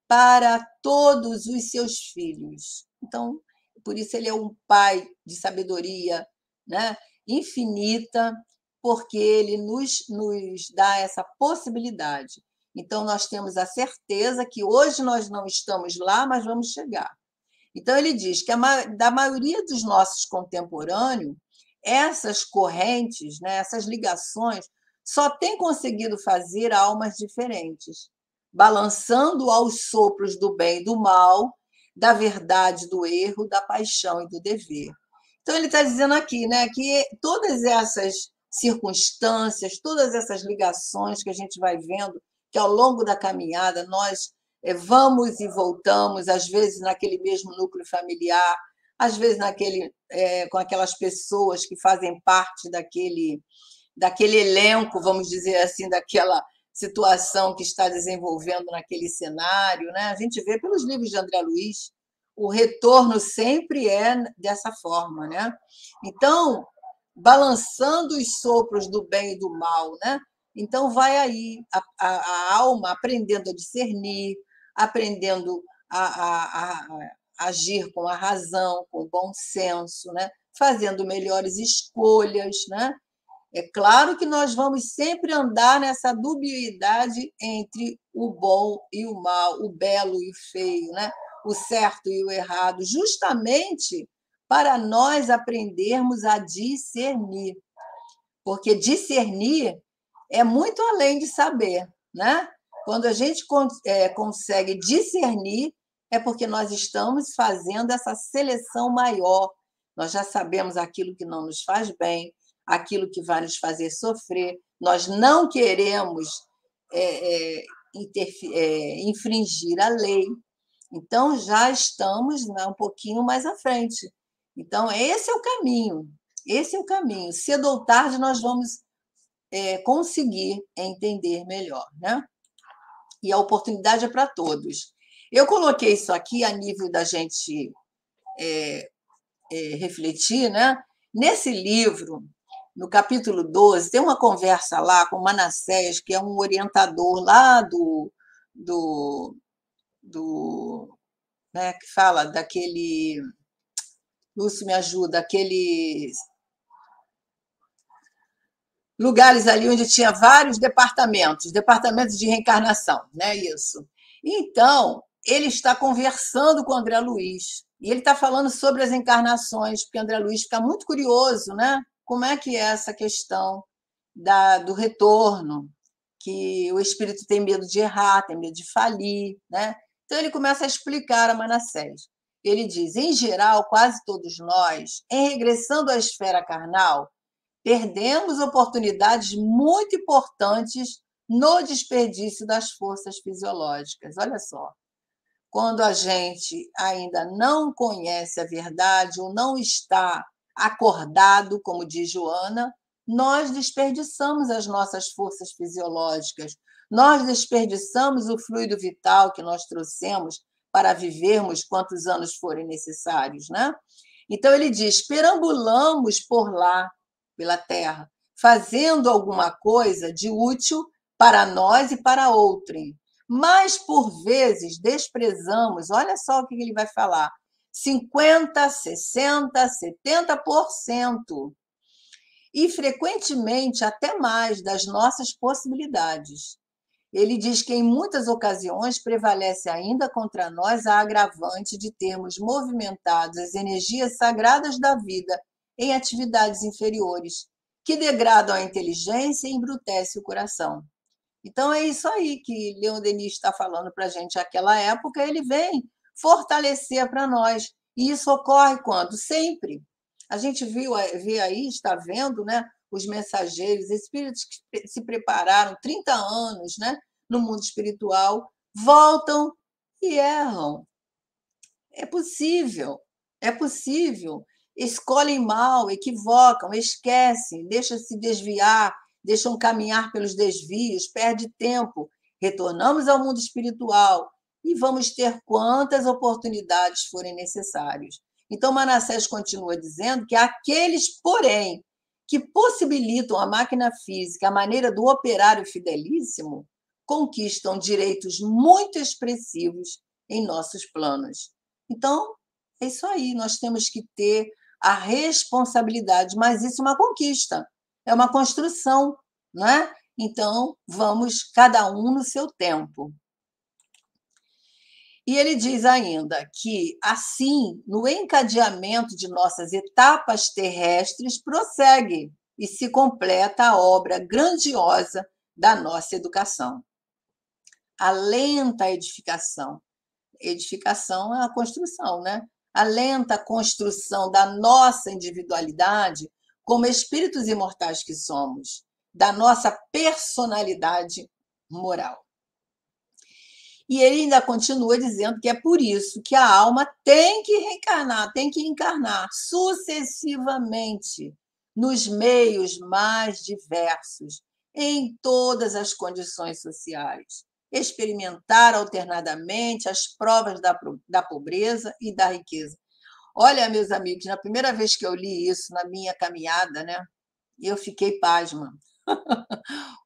para todos os seus filhos. Então, por isso ele é um pai de sabedoria, né, infinita, porque ele nos dá essa possibilidade. Então, nós temos a certeza que hoje nós não estamos lá, mas vamos chegar. Então, ele diz que da maioria dos nossos contemporâneos, essas correntes, né, essas ligações, só têm conseguido fazer almas diferentes, balançando aos sopros do bem e do mal, da verdade, do erro, da paixão e do dever. Então, ele está dizendo aqui, né, que todas essas circunstâncias, todas essas ligações que a gente vai vendo, que ao longo da caminhada nós vamos e voltamos, às vezes naquele mesmo núcleo familiar, às vezes com aquelas pessoas que fazem parte daquele elenco, vamos dizer assim, daquela situação que está desenvolvendo naquele cenário, né? A gente vê pelos livros de André Luiz, o retorno sempre é dessa forma, né? Então, balançando os sopros do bem e do mal, né? Então, vai aí a alma aprendendo a discernir, aprendendo a agir com a razão, com o bom senso, né? Fazendo melhores escolhas, né? É claro que nós vamos sempre andar nessa dubiedade entre o bom e o mal, o belo e o feio, né? O certo e o errado, justamente para nós aprendermos a discernir. Porque discernir é muito além de saber, né? Quando a gente consegue discernir, é porque nós estamos fazendo essa seleção maior. Nós já sabemos aquilo que não nos faz bem, aquilo que vai nos fazer sofrer. Nós não queremos infringir a lei. Então, já estamos, né, um pouquinho mais à frente. Então, esse é o caminho. Esse é o caminho. Cedo ou tarde, nós vamos conseguir entender melhor, né? E a oportunidade é para todos. Eu coloquei isso aqui a nível da gente refletir, né? Nesse livro, no capítulo 12, tem uma conversa lá com Manassés, que é um orientador lá né, que fala daquele... Lúcio, me ajuda, aqueles lugares ali onde tinha vários departamentos de reencarnação, né? Isso. Então, ele está conversando com o André Luiz, e ele está falando sobre as encarnações, porque o André Luiz fica muito curioso, né? Como é que é essa questão do retorno, que o espírito tem medo de errar, tem medo de falir, né? Então ele começa a explicar a Manassés. Ele diz: em geral, quase todos nós, em regressando à esfera carnal, perdemos oportunidades muito importantes no desperdício das forças fisiológicas. Olha só, quando a gente ainda não conhece a verdade ou não está acordado, como diz Joana, nós desperdiçamos as nossas forças fisiológicas, nós desperdiçamos o fluido vital que nós trouxemos para vivermos quantos anos forem necessários, né? Então ele diz: perambulamos por lá, pela terra, fazendo alguma coisa de útil para nós e para outrem. Mas, por vezes, desprezamos, olha só o que ele vai falar, 50%, 60%, 70%, e frequentemente até mais das nossas possibilidades. Ele diz que, em muitas ocasiões, prevalece ainda contra nós a agravante de termos movimentado as energias sagradas da vida em atividades inferiores, que degradam a inteligência e embrutecem o coração. Então, é isso aí que Leon Denis está falando para a gente. Naquela época, ele vem fortalecer para nós. E isso ocorre quando? Sempre. A gente vê aí, está vendo, né, os mensageiros, espíritos que se prepararam 30 anos, né, no mundo espiritual, voltam e erram. É possível, é possível. Escolhem mal, equivocam, esquecem, deixam se desviar, deixam caminhar pelos desvios, perde tempo. Retornamos ao mundo espiritual e vamos ter quantas oportunidades forem necessárias. Então, Manassés continua dizendo que aqueles, porém, que possibilitam a máquina física, a maneira do operário fidelíssimo, conquistam direitos muito expressivos em nossos planos. Então, é isso aí, nós temos que ter a responsabilidade, mas isso é uma conquista, é uma construção, não é? Então, vamos cada um no seu tempo. E ele diz ainda que, assim, no encadeamento de nossas etapas terrestres, prossegue e se completa a obra grandiosa da nossa educação. A lenta edificação. Edificação é a construção, né? A lenta construção da nossa individualidade como espíritos imortais que somos, da nossa personalidade moral. E ele ainda continua dizendo que é por isso que a alma tem que reencarnar, tem que encarnar sucessivamente nos meios mais diversos, em todas as condições sociais, experimentar alternadamente as provas da pobreza e da riqueza. Olha, meus amigos, na primeira vez que eu li isso na minha caminhada, né, eu fiquei pasma.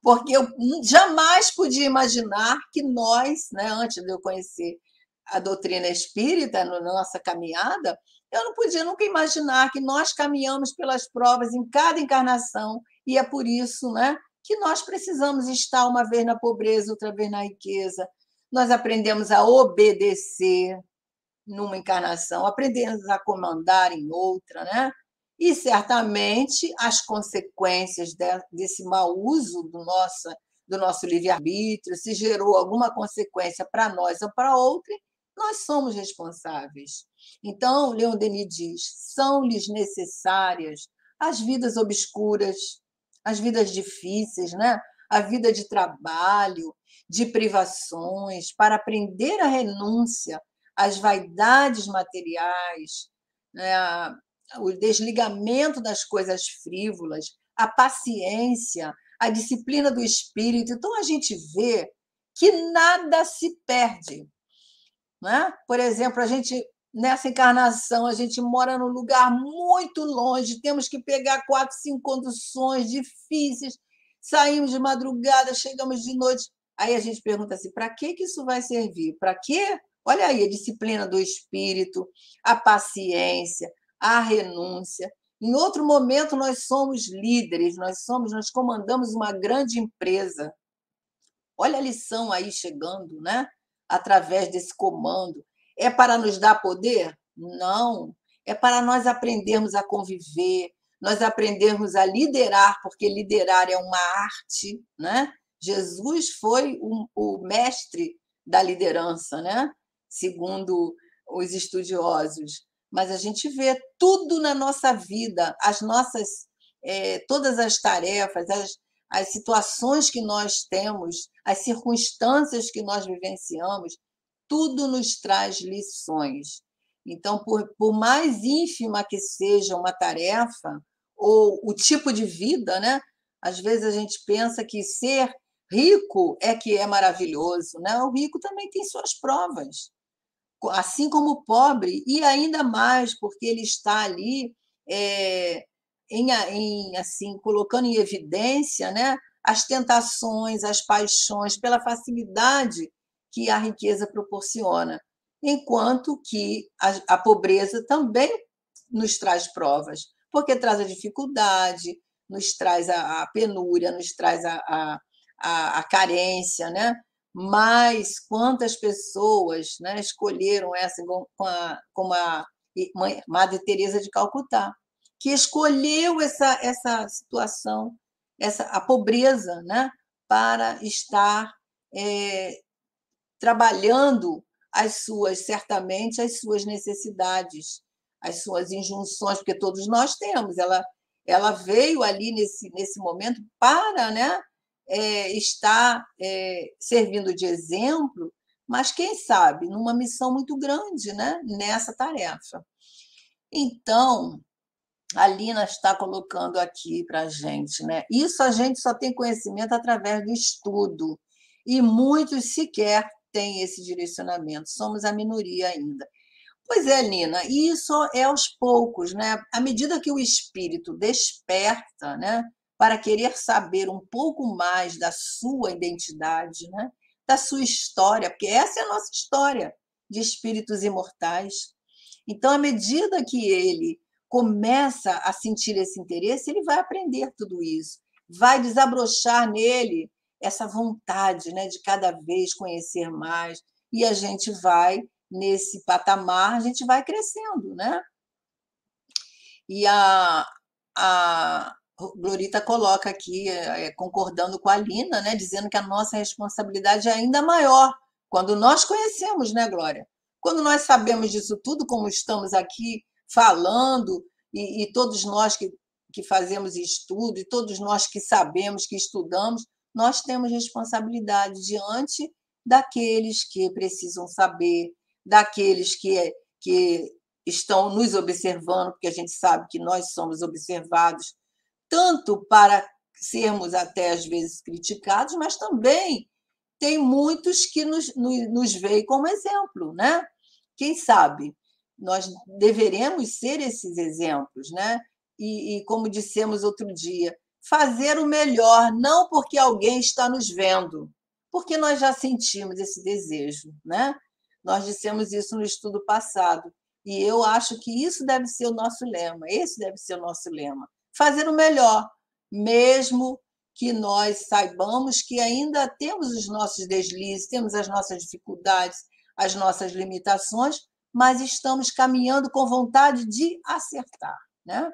Porque eu jamais podia imaginar que nós, né, antes de eu conhecer a doutrina espírita na nossa caminhada, eu não podia nunca imaginar que nós caminhamos pelas provas em cada encarnação, e é por isso, né, que nós precisamos estar uma vez na pobreza, outra vez na riqueza. Nós aprendemos a obedecer numa encarnação, aprendemos a comandar em outra, né? E certamente as consequências desse mau uso do nosso livre-arbítrio, se gerou alguma consequência para nós ou para outra, nós somos responsáveis. Então, Leon Denis diz: são-lhes necessárias as vidas obscuras, as vidas difíceis, né? A vida de trabalho, de privações, para aprender a renúncia às vaidades materiais, né? O desligamento das coisas frívolas, a paciência, a disciplina do espírito. Então, a gente vê que nada se perde. Não é? Por exemplo, a gente, nessa encarnação, a gente mora num lugar muito longe, temos que pegar 4, 5 conduções difíceis, saímos de madrugada, chegamos de noite. Aí a gente pergunta assim, para que isso vai servir? Para quê? Olha aí, a disciplina do espírito, a paciência, a renúncia. Em outro momento, nós somos líderes, nós comandamos uma grande empresa. Olha a lição aí chegando, né? através desse comando. É para nos dar poder? Não. É para nós aprendermos a conviver, nós aprendermos a liderar, porque liderar é uma arte, né? Jesus foi o mestre da liderança, né? Segundo os estudiosos. Mas a gente vê tudo na nossa vida, todas as tarefas, as situações que nós temos, as circunstâncias que nós vivenciamos, tudo nos traz lições. Então, por mais ínfima que seja uma tarefa, ou o tipo de vida, né? Às vezes a gente pensa que ser rico é que é maravilhoso, né? O rico também tem suas provas, assim como o pobre, e ainda mais porque ele está ali assim, colocando em evidência, né, as tentações, as paixões, pela facilidade que a riqueza proporciona, enquanto que a pobreza também nos traz provas, porque traz a dificuldade, nos traz a penúria, nos traz a carência, né? Mas quantas pessoas, né, escolheram essa, como a Madre Teresa de Calcutá, que escolheu essa situação, a pobreza, né, para estar trabalhando certamente as suas necessidades, as suas injunções, porque todos nós temos. Ela veio ali nesse momento para, né, estar servindo de exemplo, mas quem sabe numa missão muito grande, né, nessa tarefa. Então, a Lina está colocando aqui para a gente, né? Isso a gente só tem conhecimento através do estudo, e muitos sequer têm esse direcionamento, somos a minoria ainda. Pois é, Lina, e isso é aos poucos, né? À medida que o espírito desperta, né, para querer saber um pouco mais da sua identidade, né, da sua história, porque essa é a nossa história de espíritos imortais. Então, à medida que ele começa a sentir esse interesse, ele vai aprender tudo isso, vai desabrochar nele essa vontade, né, de cada vez conhecer mais, e a gente vai, nesse patamar, a gente vai crescendo, né? E a Glorita coloca aqui, concordando com a Lina, né, dizendo que a nossa responsabilidade é ainda maior quando nós conhecemos, né, Glória? Quando nós sabemos disso tudo, como estamos aqui falando, e todos nós que fazemos estudo, e todos nós que sabemos, que estudamos, nós temos responsabilidade diante daqueles que precisam saber, daqueles que estão nos observando, porque a gente sabe que nós somos observados, tanto para sermos até às vezes criticados, mas também tem muitos que nos veem como exemplo, né? Quem sabe nós deveremos ser esses exemplos, né? E como dissemos outro dia, fazer o melhor, não porque alguém está nos vendo, porque nós já sentimos esse desejo, né? Nós dissemos isso no estudo passado, e eu acho que isso deve ser o nosso lema, esse deve ser o nosso lema. Fazer o melhor, mesmo que nós saibamos que ainda temos os nossos deslizes, temos as nossas dificuldades, as nossas limitações, mas estamos caminhando com vontade de acertar, né?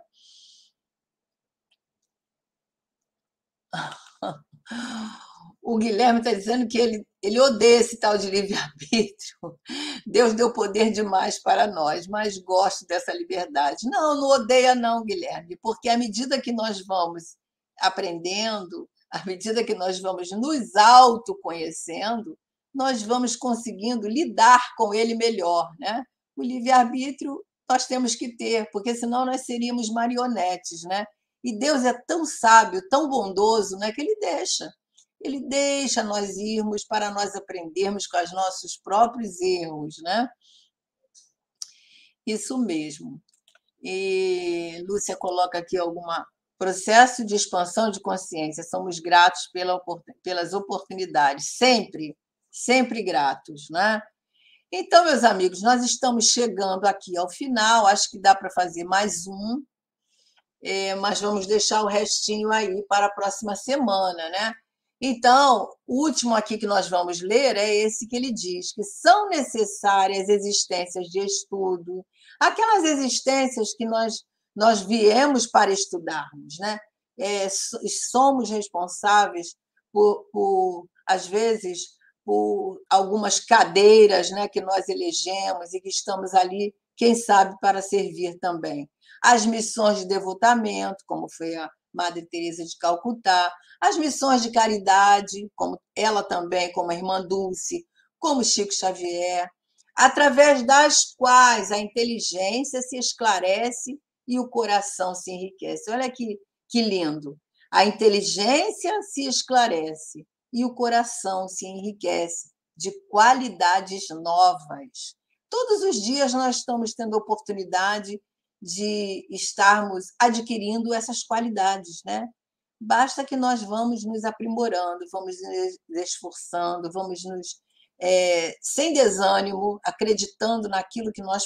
O Guilherme está dizendo que ele odeia esse tal de livre-arbítrio. Deus deu poder demais para nós, mas gosto dessa liberdade. Não, não odeia não, Guilherme, porque à medida que nós vamos aprendendo, à medida que nós vamos nos autoconhecendo, nós vamos conseguindo lidar com ele melhor, né? O livre-arbítrio nós temos que ter, porque senão nós seríamos marionetes, né? E Deus é tão sábio, tão bondoso, né, que ele deixa nós irmos para nós aprendermos com os nossos próprios erros, né? Isso mesmo. E Lúcia coloca aqui alguma processo de expansão de consciência. Somos gratos pelas oportunidades, sempre, sempre gratos, né? Então, meus amigos, nós estamos chegando aqui ao final. Acho que dá para fazer mais um, mas vamos deixar o restinho aí para a próxima semana, né? Então, o último aqui que nós vamos ler é esse que ele diz, que são necessárias existências de estudo, aquelas existências que nós viemos para estudarmos, né? Somos responsáveis às vezes, por algumas cadeiras, né, que nós elegemos e que estamos ali, quem sabe, para servir também. As missões de devotamento, como foi a Madre Teresa de Calcutá, as missões de caridade, como ela também, como a Irmã Dulce, como Chico Xavier, através das quais a inteligência se esclarece e o coração se enriquece. Olha que lindo! A inteligência se esclarece e o coração se enriquece de qualidades novas. Todos os dias nós estamos tendo a oportunidade de estarmos adquirindo essas qualidades, né? Basta que nós vamos nos aprimorando, vamos nos esforçando, vamos sem desânimo, acreditando naquilo que nós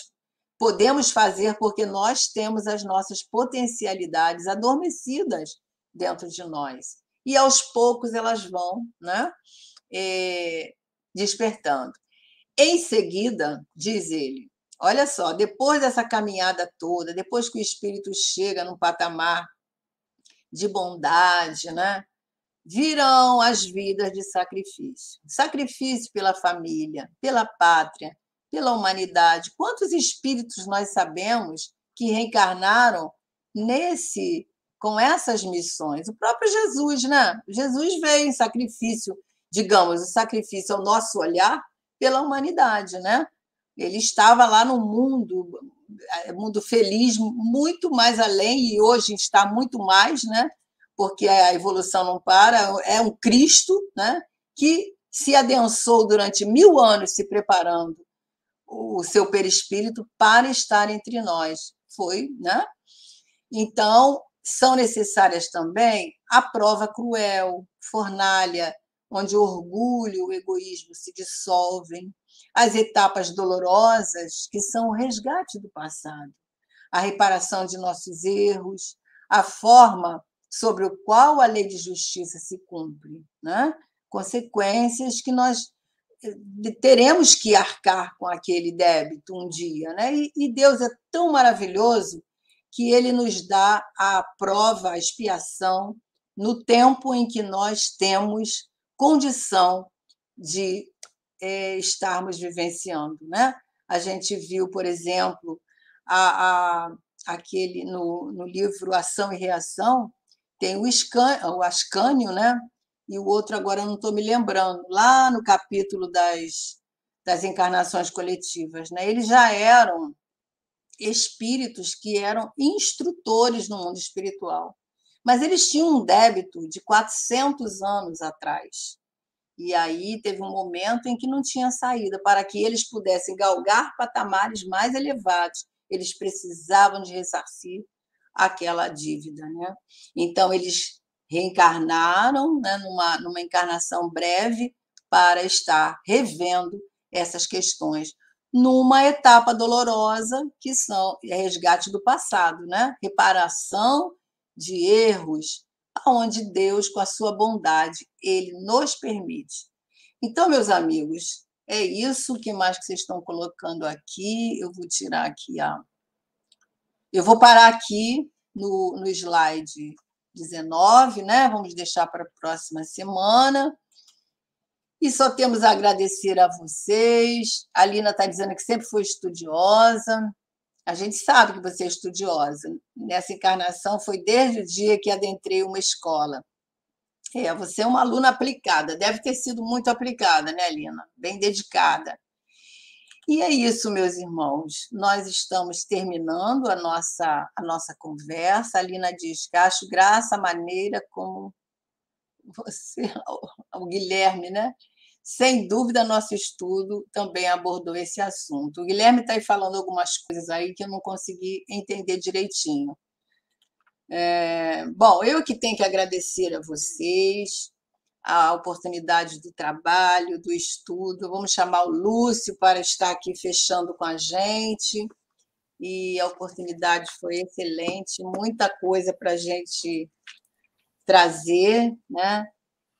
podemos fazer, porque nós temos as nossas potencialidades adormecidas dentro de nós. E aos poucos elas vão, né, despertando. Em seguida, diz ele, olha só, depois dessa caminhada toda, depois que o espírito chega num patamar de bondade, né, virão as vidas de sacrifício. Sacrifício pela família, pela pátria, pela humanidade. Quantos espíritos nós sabemos que reencarnaram com essas missões? O próprio Jesus, né? Jesus veio em sacrifício, digamos, o sacrifício ao nosso olhar pela humanidade, né? Ele estava lá no mundo feliz, muito mais além, e hoje está muito mais, né? Porque a evolução não para, é um Cristo, né? Que se adensou durante 1000 anos se preparando o seu perispírito para estar entre nós. Foi, né? Então, são necessárias também a prova cruel, fornalha, onde o orgulho e o egoísmo se dissolvem, as etapas dolorosas, que são o resgate do passado, a reparação de nossos erros, a forma sobre o qual a lei de justiça se cumpre, né? Consequências que nós teremos que arcar com aquele débito um dia, né? E Deus é tão maravilhoso que ele nos dá a prova, a expiação, no tempo em que nós temos condição de estarmos vivenciando, né? A gente viu, por exemplo, aquele no livro Ação e Reação, tem o Ascânio, né? E o outro agora eu não estou me lembrando, lá no capítulo das encarnações coletivas, né? Eles já eram espíritos que eram instrutores no mundo espiritual, mas eles tinham um débito de 400 anos atrás. E aí teve um momento em que não tinha saída. Para que eles pudessem galgar patamares mais elevados, eles precisavam de ressarcir aquela dívida, né? Então, eles reencarnaram, né, numa encarnação breve para estar revendo essas questões numa etapa dolorosa, que são resgate do passado, né? Reparação de erros, onde Deus, com a sua bondade, ele nos permite. Então, meus amigos, é isso. O que mais que vocês estão colocando aqui? Eu vou tirar aqui Eu vou parar aqui no slide 19, né? Vamos deixar para a próxima semana. E só temos a agradecer a vocês. A Lina está dizendo que sempre foi estudiosa. A gente sabe que você é estudiosa. Nessa encarnação foi desde o dia que adentrei uma escola. Você é uma aluna aplicada. Deve ter sido muito aplicada, né, Lina? Bem dedicada. E é isso, meus irmãos. Nós estamos terminando a nossa conversa. A Lina diz que acho graça a maneira como você, o Guilherme, né? Sem dúvida, nosso estudo também abordou esse assunto. O Guilherme está aí falando algumas coisas aí que eu não consegui entender direitinho. Bom, eu que tenho que agradecer a vocês a oportunidade do trabalho, do estudo. Vamos chamar o Lúcio para estar aqui fechando com a gente. E a oportunidade foi excelente, muita coisa para a gente trazer, né?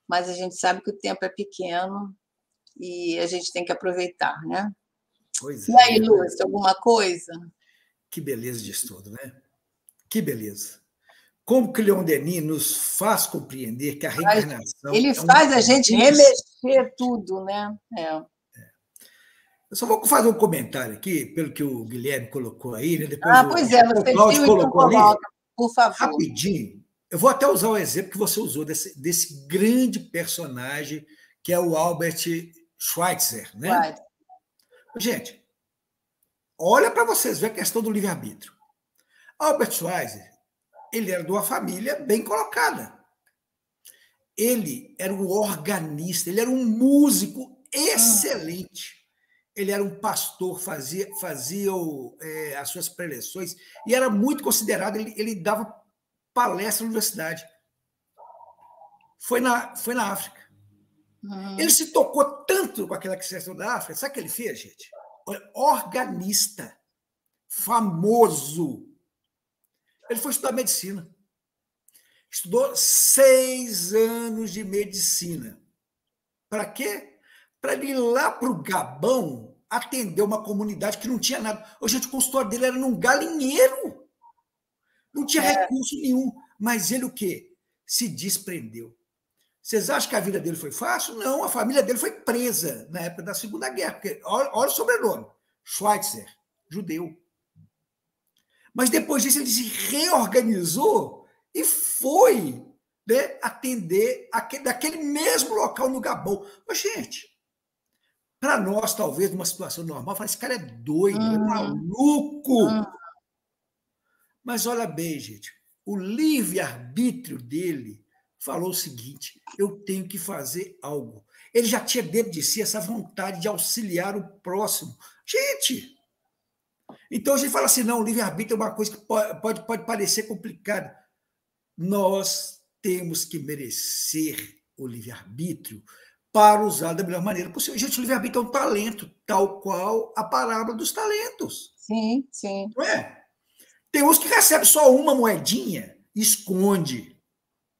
mas a gente sabe que o tempo é pequeno e a gente tem que aproveitar, né? Pois E aí, é, né? Lúcia, alguma coisa? Que beleza de estudo, né? Que beleza. Como que Leon Denis nos faz compreender que a reencarnação Ele é um faz a gente remexer tudo, né? É. Eu só vou fazer um comentário aqui, pelo que o Guilherme colocou aí, né? Depois Pois acho é, que o você Cláudio viu, então colocou ali, coloca, por favor. rapidinho. Eu vou até usar o exemplo que você usou desse grande personagem que é o Albert Schweitzer, né? Vai. Gente, olha para vocês ver a questão do livre-arbítrio. Albert Schweitzer, ele era de uma família bem colocada. Ele era um organista, ele era um músico excelente. Ele era um pastor, fazia as suas preleções e era muito considerado. Ele dava palestra na universidade. Foi na África. Ele se tocou tanto com aquela questão da África. Sabe o que ele fez, gente? Organista, famoso. Ele foi estudar medicina. Estudou 6 anos de medicina. Para quê? Para ele ir lá para o Gabão atender uma comunidade que não tinha nada. Ô, gente, o consultório dele era num galinheiro. Não tinha recurso nenhum. Mas ele o quê? Se desprendeu. Vocês acham que a vida dele foi fácil? Não, a família dele foi presa na época da Segunda Guerra. Porque, olha o sobrenome. Schweitzer, judeu. Mas depois disso ele se reorganizou e foi, né, atender daquele mesmo local no Gabão. Mas, gente, para nós, talvez, numa situação normal, fala, esse cara é doido, é maluco. Mas olha bem, gente, o livre-arbítrio dele falou o seguinte: eu tenho que fazer algo. Ele já tinha dentro de si essa vontade de auxiliar o próximo. Gente, então a gente fala assim, não, o livre-arbítrio é uma coisa que pode parecer complicada. Nós temos que merecer o livre-arbítrio para usar da melhor maneira possível. Gente, o livre-arbítrio é um talento, tal qual a parábola dos talentos. Sim, sim. Não é? Tem uns que recebem só uma moedinha, esconde,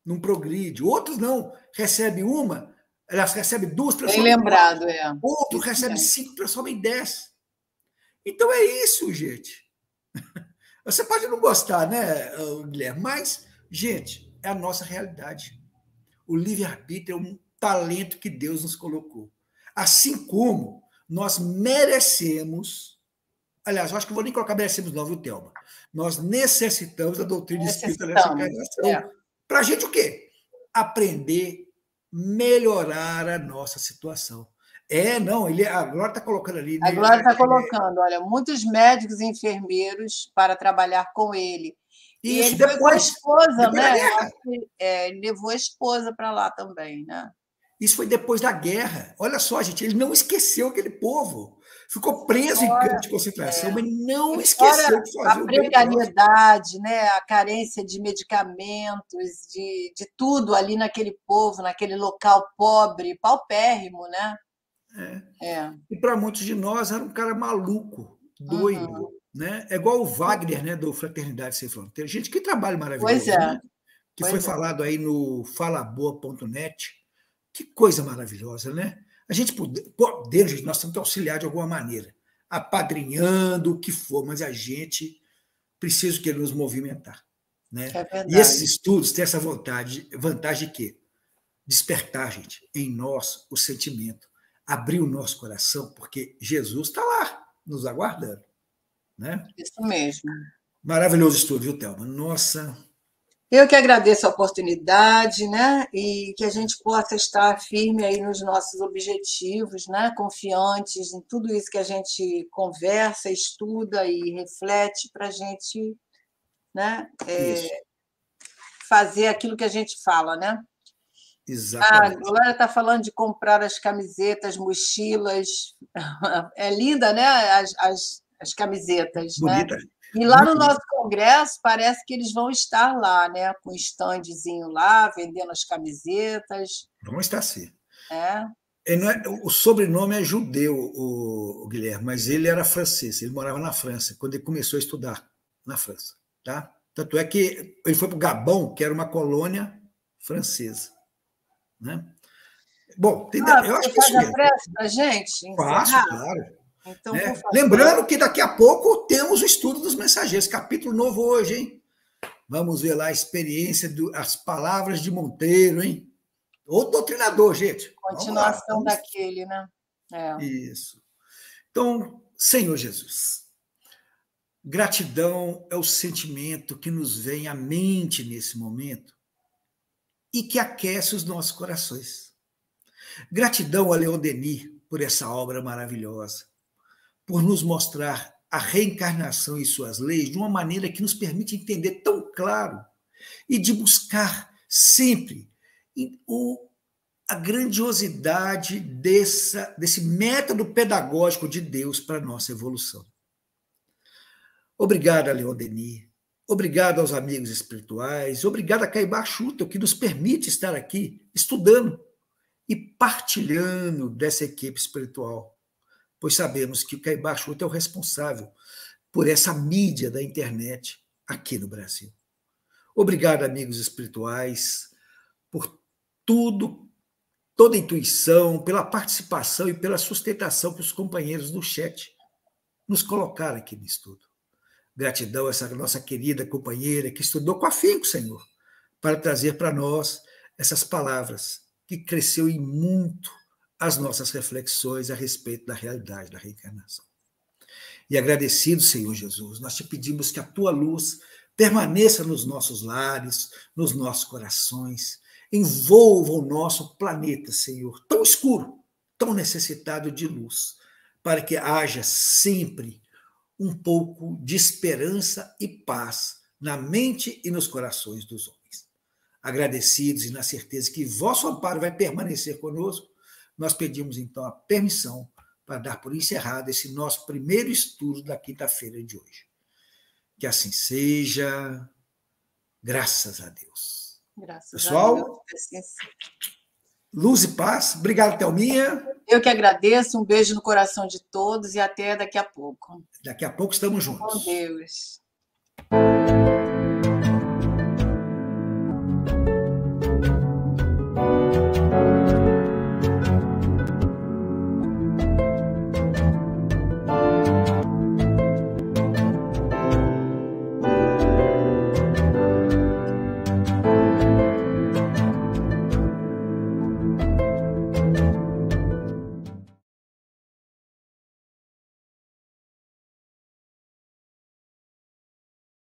não progride. Outros não, recebe uma, elas recebem 2, Bem transformam em 4. lembrado, Outro Isso recebe mesmo. 5, transforma em 10. Então é isso, gente. Você pode não gostar, né, Guilherme? Mas, gente, é a nossa realidade. O livre-arbítrio é um talento que Deus nos colocou. Assim como nós merecemos, aliás, eu acho que eu vou nem colocar merecemos não, viu, Thelma? Nós necessitamos da doutrina espírita nessa encarnação. Para a gente o quê? Aprender, melhorar a nossa situação. Não, a Glória está colocando ali. A Glória está colocando, olha, muitos médicos e enfermeiros para trabalhar com ele. E Isso, ele foi com a esposa, da né? guerra. Ele levou a esposa para lá também, né? Isso foi depois da guerra. Olha só, gente, ele não esqueceu aquele povo. Ficou preso em campo de concentração, mas não esqueceu de fazer o bem. A precariedade, né? A carência de medicamentos, de tudo ali naquele povo, naquele local pobre, paupérrimo, né? E para muitos de nós era um cara maluco, doido. Né? É igual o Wagner, né, do Fraternidade Sem Fronteiras. Gente, que trabalho maravilhoso, né? Que foi falado aí no falaboa.net. Que coisa maravilhosa, né? A gente poder, gente, nós temos que auxiliar de alguma maneira, apadrinhando, o que for, mas a gente precisa querer nos movimentar. Né? E esses estudos têm essa vantagem de quê? Despertar, gente, em nós o sentimento, abrir o nosso coração, porque Jesus está lá, nos aguardando. Né? Isso mesmo. Maravilhoso estudo, viu, Thelma? Nossa. Eu que agradeço a oportunidade, né? E que a gente possa estar firme aí nos nossos objetivos, né? Confiantes em tudo isso que a gente conversa, estuda e reflete para a gente, né? Fazer aquilo que a gente fala, né? Exatamente. A Glória está falando de comprar as camisetas, mochilas. É linda, né? As camisetas, bonita. Né? E lá no nosso congresso, parece que eles vão estar lá, né? Com um standzinho lá, vendendo as camisetas. Vão estar sim. O sobrenome é judeu, o Guilherme, mas ele era francês, ele morava na França, quando ele começou a estudar na França. Tá? Tanto é que ele foi para o Gabão, que era uma colônia francesa. Né? Bom, eu acho Você que é faz isso a mesmo. prece para a gente Faço, encerrar? claro. Então, por Né? favor. Lembrando que daqui a pouco temos o estudo dos mensageiros, capítulo novo hoje, hein? Vamos ver lá a experiência, as palavras de Monteiro, hein? O doutrinador, gente. Vamos lá. Continuação daquele, né? Isso. Então, Senhor Jesus, gratidão é o sentimento que nos vem à mente nesse momento e que aquece os nossos corações. Gratidão a Leon Denis por essa obra maravilhosa, por nos mostrar a reencarnação e suas leis de uma maneira que nos permite entender tão claro e de buscar sempre a grandiosidade desse método pedagógico de Deus para a nossa evolução. Obrigado a Leon Denis, obrigado aos amigos espirituais, obrigado a Caibá Schutel, que nos permite estar aqui estudando e partilhando dessa equipe espiritual, pois sabemos que o Caibá Schutel é o responsável por essa mídia da internet aqui no Brasil. Obrigado, amigos espirituais, por tudo, toda a intuição, pela participação e pela sustentação que os companheiros do chat nos colocaram aqui no estudo. Gratidão a essa nossa querida companheira que estudou com afinco, Senhor, para trazer para nós essas palavras que cresceu em muito as nossas reflexões a respeito da realidade da reencarnação. E agradecido, Senhor Jesus, nós te pedimos que a tua luz permaneça nos nossos lares, nos nossos corações, envolva o nosso planeta, Senhor, tão escuro, tão necessitado de luz, para que haja sempre um pouco de esperança e paz na mente e nos corações dos homens. Agradecidos e na certeza que vosso amparo vai permanecer conosco, nós pedimos então a permissão para dar por encerrado esse nosso primeiro estudo da quinta-feira de hoje. Que assim seja, graças a Deus. Graças Pessoal, a Deus. Luz e paz. Obrigado, Thelminha. Eu que agradeço, um beijo no coração de todos e até daqui a pouco. Daqui a pouco estamos juntos. Com Deus.